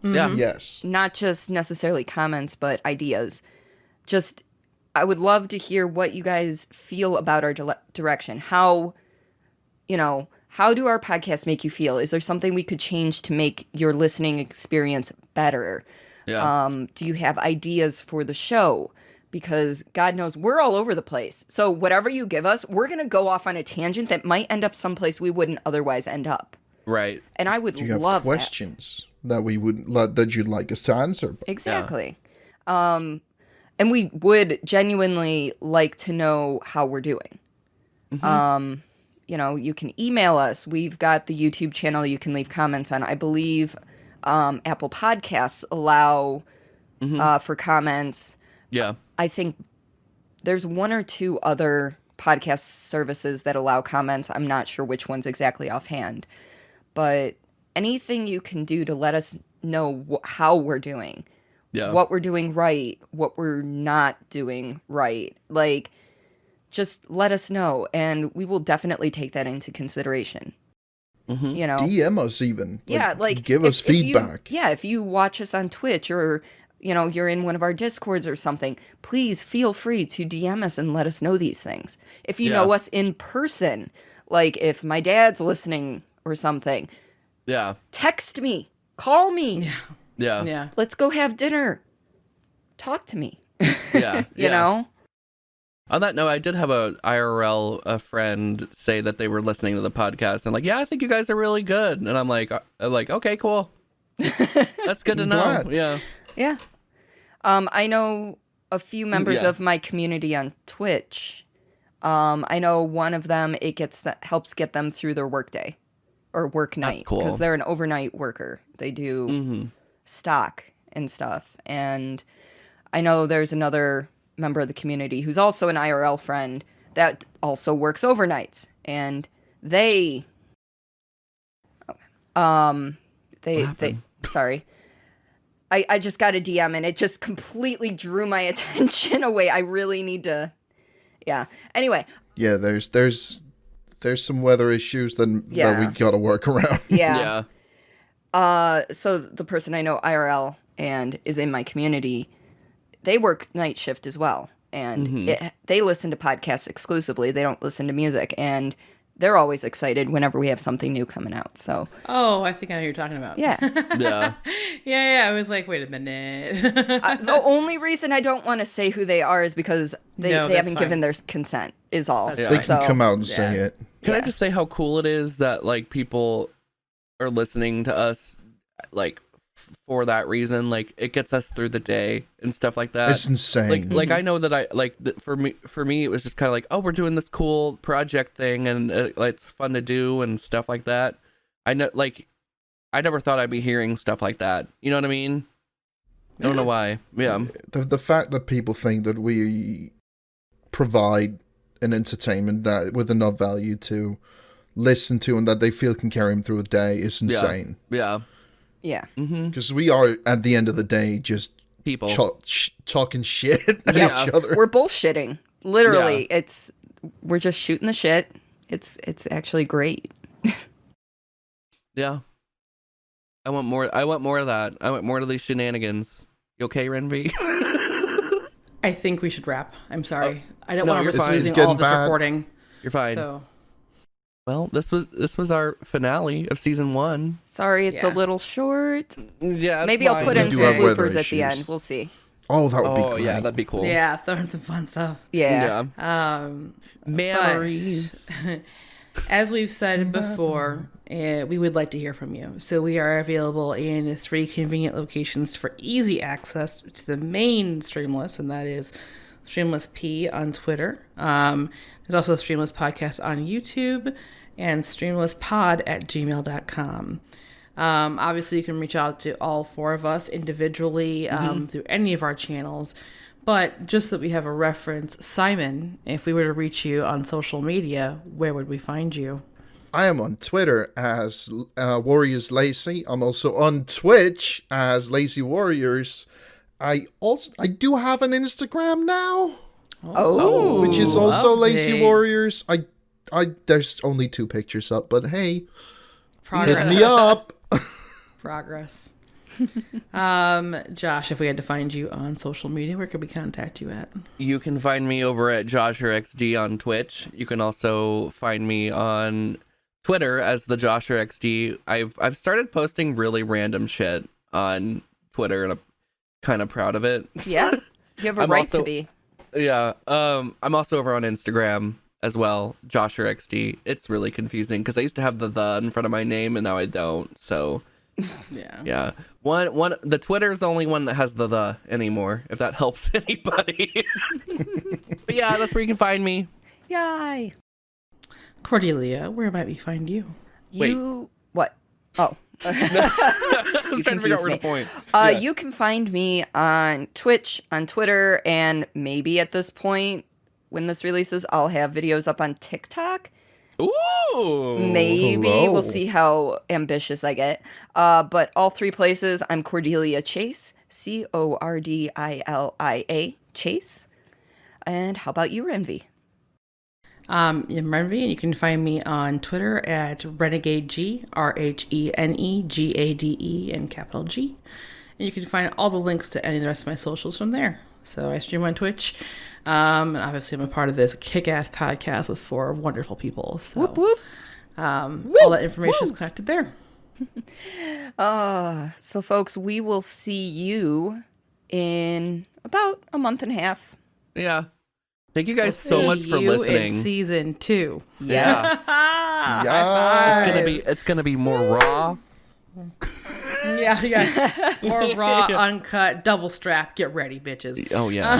Speaker 2: Yeah.
Speaker 3: yes.
Speaker 1: Not just necessarily comments, but ideas. Just, I would love to hear what you guys feel about our direction. How do our podcasts make you feel? Is there something we could change to make your listening experience better?
Speaker 2: Yeah.
Speaker 1: Do you have ideas for the show? Because God knows we're all over the place. So whatever you give us, we're going to go off on a tangent that might end up someplace we wouldn't otherwise end up.
Speaker 2: Right.
Speaker 1: And I would
Speaker 3: Do you have
Speaker 1: love
Speaker 3: questions that we would that you'd like us to answer?
Speaker 1: that. Exactly. And we would genuinely like to know how we're doing. You can email us. We've got the YouTube channel you can leave comments on. I believe Apple Podcasts allow for comments.
Speaker 2: Yeah.
Speaker 1: I think there's one or two other podcast services that allow comments. I'm not sure which ones exactly offhand. But anything you can do to let us know how we're doing,
Speaker 2: Yeah.
Speaker 1: what we're doing right, what we're not doing right. Like, just let us know, and we will definitely take that into consideration. You know?
Speaker 3: DM us even.
Speaker 1: Yeah, like
Speaker 3: give us
Speaker 1: if you-
Speaker 3: feedback.
Speaker 1: if you watch us on Twitch or you're in one of our Discords or something, please feel free to DM us and let us know these things. If you know us in person, like if my dad's listening or something,
Speaker 2: Yeah.
Speaker 1: text me, call me,
Speaker 2: Yeah.
Speaker 4: Yeah.
Speaker 1: let's go have dinner, talk to me.
Speaker 2: Yeah.
Speaker 1: You know?
Speaker 2: On that note, I did have a friend say that they were listening to the podcast and like, yeah, I think you guys are really good. And I'm like, okay, cool. That's good to know.
Speaker 3: glad.
Speaker 2: Yeah.
Speaker 1: Yeah. I know a few members
Speaker 2: Yeah.
Speaker 1: of my community on Twitch. I know one of them, helps get them through their workday or work night
Speaker 2: cool.
Speaker 1: because they're an overnight worker. They do
Speaker 2: Mm-hmm.
Speaker 1: stock and stuff. And I know there's another member of the community who's also an IRL friend that also works overnights. And they sorry. I just got a DM and it just completely drew my attention away. I really need to, yeah. Anyway,
Speaker 3: Yeah, there's some weather issues that we
Speaker 1: Yeah.
Speaker 3: gotta work around.
Speaker 1: yeah. So the person I know IRL and is in my community, they work night shift as well. And they listen to podcasts exclusively. They don't listen to music. And they're always excited whenever we have something new coming out. So,
Speaker 4: Oh, I think I know who you're talking about.
Speaker 1: yeah.
Speaker 2: Yeah.
Speaker 4: Yeah. I was like, wait a minute.
Speaker 1: The only reason I don't want to say who they are is because they
Speaker 4: No, that's
Speaker 1: haven't
Speaker 4: fine.
Speaker 1: given their consent, is all.
Speaker 4: That's
Speaker 3: They
Speaker 4: fine.
Speaker 3: can
Speaker 1: So,
Speaker 3: come out and say
Speaker 4: yeah.
Speaker 3: it.
Speaker 2: Can I
Speaker 1: Yeah.
Speaker 2: just say how cool it is that like people are listening to us like for that reason. Like, it gets us through the day and stuff like that.
Speaker 3: It's insane.
Speaker 2: Like I know that for me, it was just kind of like, oh, we're doing this cool project thing, and it's fun to do and stuff like that. I know, like, I never thought I'd be hearing stuff like that. You know what I mean? I don't know why. Yeah.
Speaker 3: The fact that people think that we provide an entertainment that with enough value to listen to and that they feel can carry them through a day is insane.
Speaker 2: Yeah.
Speaker 1: Yeah.
Speaker 3: Because we are, at the end of the day, just
Speaker 2: People.
Speaker 3: talking shit at
Speaker 1: Yeah.
Speaker 3: each other.
Speaker 1: We're bullshitting. Literally, we're just shooting the shit. It's actually great.
Speaker 2: Yeah. I want more of that. I want more of these shenanigans. You okay, Rhenvi?
Speaker 4: I think we should wrap. I'm sorry. I don't
Speaker 2: No,
Speaker 4: want to
Speaker 2: you're
Speaker 4: risk
Speaker 2: fine.
Speaker 4: losing
Speaker 3: It's getting
Speaker 4: all of this
Speaker 3: bad.
Speaker 4: recording.
Speaker 2: You're fine.
Speaker 4: So
Speaker 2: Well, this was our finale of season 1.
Speaker 1: Sorry, it's a
Speaker 4: Yeah.
Speaker 1: little short.
Speaker 2: Yeah.
Speaker 1: Maybe I'll put
Speaker 3: We
Speaker 1: in
Speaker 3: do
Speaker 1: some
Speaker 3: have weather
Speaker 1: bloopers at the
Speaker 3: issues.
Speaker 1: end. We'll see.
Speaker 3: Oh, that would be
Speaker 2: Oh
Speaker 3: great.
Speaker 2: yeah, that'd be cool.
Speaker 4: yeah, throwing some fun stuff.
Speaker 1: Yeah.
Speaker 2: Memories.
Speaker 4: As we've said before, we would like to hear from you. So we are available in 3 convenient locations for easy access to the main Streamless, and that is Streamless P on Twitter. There's also Streamless Podcast on YouTube and streamlesspod@gmail.com. Obviously, you can reach out to all 4 of us individually through any of our channels. But just so that we have a reference, Simon, if we were to reach you on social media, where would we find you?
Speaker 3: I am on Twitter as Warriors Lazy. I'm also on Twitch as Lazy Warriors. I do have an Instagram now,
Speaker 1: Oh.
Speaker 3: which is also Lazy
Speaker 4: update.
Speaker 3: Warriors. I there's only 2 pictures up, but hey, hit
Speaker 4: Progress.
Speaker 3: me up.
Speaker 4: Progress. Josh, if we had to find you on social media, where could we contact you at?
Speaker 2: You can find me over at JosherXD on Twitch. You can also find me on Twitter as the JosherXD. I've started posting really random shit on Twitter, and I'm kind of proud of it.
Speaker 1: Yeah. You have a
Speaker 2: I'm
Speaker 1: right
Speaker 2: also-
Speaker 1: to be.
Speaker 2: Yeah. I'm also over on Instagram as well, JosherXD. It's really confusing because I used to have the in front of my name, and now I don't. So
Speaker 4: Yeah.
Speaker 2: yeah. One the Twitter's the only one that has the anymore, if that helps anybody. But yeah, that's where you can find me.
Speaker 1: Yay.
Speaker 4: Cordelia, where might we find you?
Speaker 1: What? Oh.
Speaker 2: I was trying to figure out
Speaker 1: confused
Speaker 2: where
Speaker 1: me.
Speaker 2: to point.
Speaker 1: You can find me on Twitch, on Twitter, and maybe at this point, when this releases, I'll have videos up on TikTok.
Speaker 2: Ooh.
Speaker 1: Maybe.
Speaker 3: hello.
Speaker 1: We'll see how ambitious I get. But all 3 places, I'm Cordelia Chase. Cordilia Chase. And how about you, Rhenvi?
Speaker 4: I'm Rhenvi, and you can find me on Twitter at RenegadeG, RHENEGADE, and capital G. And you can find all the links to any of the rest of my socials from there. So I stream on Twitch. And obviously, I'm a part of this kick-ass podcast with 4 wonderful people. So
Speaker 1: Whoop, whoop.
Speaker 4: all that information is connected there.
Speaker 1: So, folks, we will see you in about a month and a half.
Speaker 2: Yeah. Thank you guys so
Speaker 4: See
Speaker 2: much for
Speaker 4: you
Speaker 2: listening.
Speaker 4: in season 2.
Speaker 1: Yes.
Speaker 3: Yeah.
Speaker 2: It's gonna be more raw.
Speaker 4: Yeah, yes. More raw, uncut, double strap. Get ready, bitches.
Speaker 2: Oh yeah.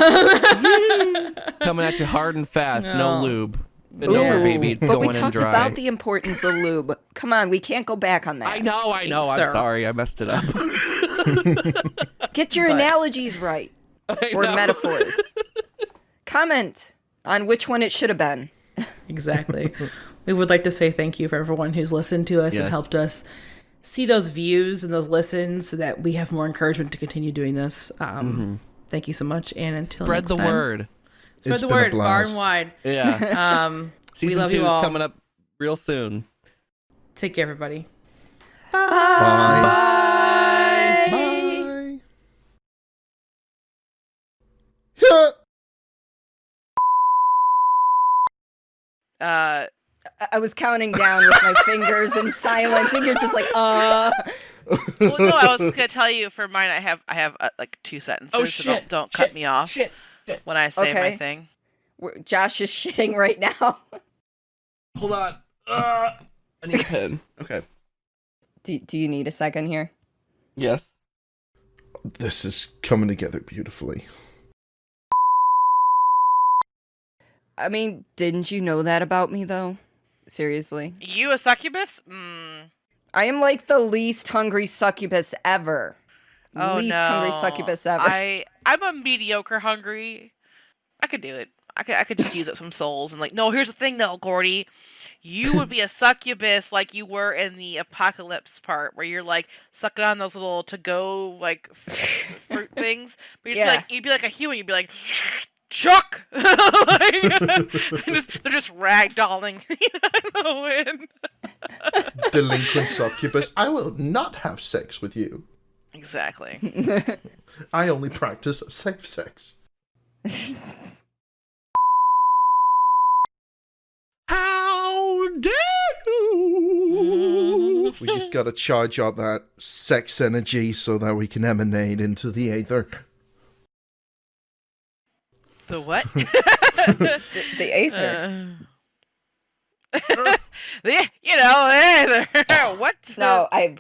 Speaker 2: Coming at you hard and fast, no lube. Bend over, baby. It's
Speaker 1: But
Speaker 2: going
Speaker 1: we
Speaker 2: in
Speaker 1: talked
Speaker 2: dry.
Speaker 1: about the importance of lube. Come on, we can't go back on that.
Speaker 2: I know. I'm
Speaker 4: Sir.
Speaker 2: sorry. I messed it up.
Speaker 1: Get your analogies right. Or metaphors. Comment on which one it should have been.
Speaker 4: Exactly. We would like to say thank you for everyone who's listened to us and
Speaker 2: Yes.
Speaker 4: helped us see those views and those listens so that we have more encouragement to continue doing this. Thank you so much. And until
Speaker 2: Spread
Speaker 4: next
Speaker 2: the
Speaker 4: time,
Speaker 2: word.
Speaker 4: Spread
Speaker 3: It's
Speaker 4: the
Speaker 3: been a
Speaker 4: word far and
Speaker 3: blast.
Speaker 4: wide.
Speaker 2: Yeah. Season
Speaker 4: love
Speaker 2: 2
Speaker 4: you
Speaker 2: is
Speaker 4: all.
Speaker 2: coming up real soon.
Speaker 4: Take care, everybody.
Speaker 3: Bye.
Speaker 1: Bye.
Speaker 3: Bye. Yeah.
Speaker 1: I was counting down with my fingers in silence, and you're just like,
Speaker 5: Well, no, I was gonna tell you for mine. I have like 2 sentences.
Speaker 2: Oh,
Speaker 5: so
Speaker 2: shit,
Speaker 5: don't cut me off when I say
Speaker 1: Okay.
Speaker 5: my thing.
Speaker 1: Josh is shitting right now.
Speaker 2: Hold on. I need a pen. Okay.
Speaker 1: Do you need a second here?
Speaker 2: Yes.
Speaker 3: This is coming together beautifully.
Speaker 1: I mean, didn't you know that about me, though? Seriously.
Speaker 5: You a succubus?
Speaker 1: I am like the least hungry succubus ever.
Speaker 5: Oh
Speaker 1: least
Speaker 5: no.
Speaker 1: hungry succubus ever.
Speaker 5: I'm a mediocre hungry. I could do it. I could just use up some souls and like. No, here's the thing though, Cordi. You would be a succubus like you were in the apocalypse part, where you're like sucking on those little to-go like fruit things. But you'd be like a human. You'd be like, Chuck. Like, they're just ragdolling in the wind.
Speaker 3: Delinquent succubus. I will not have sex with you.
Speaker 5: Exactly.
Speaker 3: I only practice safe sex.
Speaker 2: How dare you?
Speaker 3: We just gotta charge up that sex energy so that we can emanate into the aether.
Speaker 5: The what?
Speaker 1: the aether.
Speaker 5: The aether. What?
Speaker 1: No, I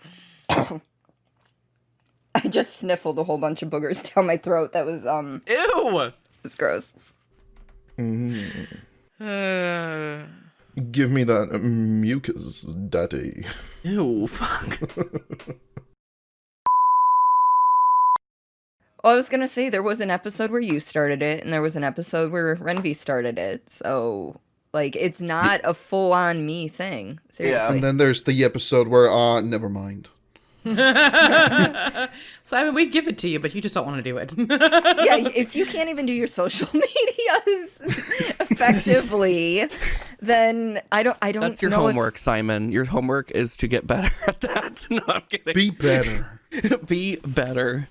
Speaker 1: just sniffled a whole bunch of boogers down my throat. That was
Speaker 2: Ew.
Speaker 1: it was gross.
Speaker 3: Give me that mucus, daddy.
Speaker 2: Ew, fuck.
Speaker 1: Well, I was gonna say there was an episode where you started it, and there was an episode where Rhenvi started it. So, like, it's not a full-on me thing. Seriously.
Speaker 3: And then there's the episode where, never mind.
Speaker 4: So I mean, we'd give it to you, but you just don't want to do it.
Speaker 1: Yeah, if you can't even do your social medias effectively, then I don't.
Speaker 2: That's your
Speaker 1: know
Speaker 2: homework, Simon. Your homework is to get better at that. No, I'm kidding.
Speaker 3: Be better.
Speaker 2: Be better.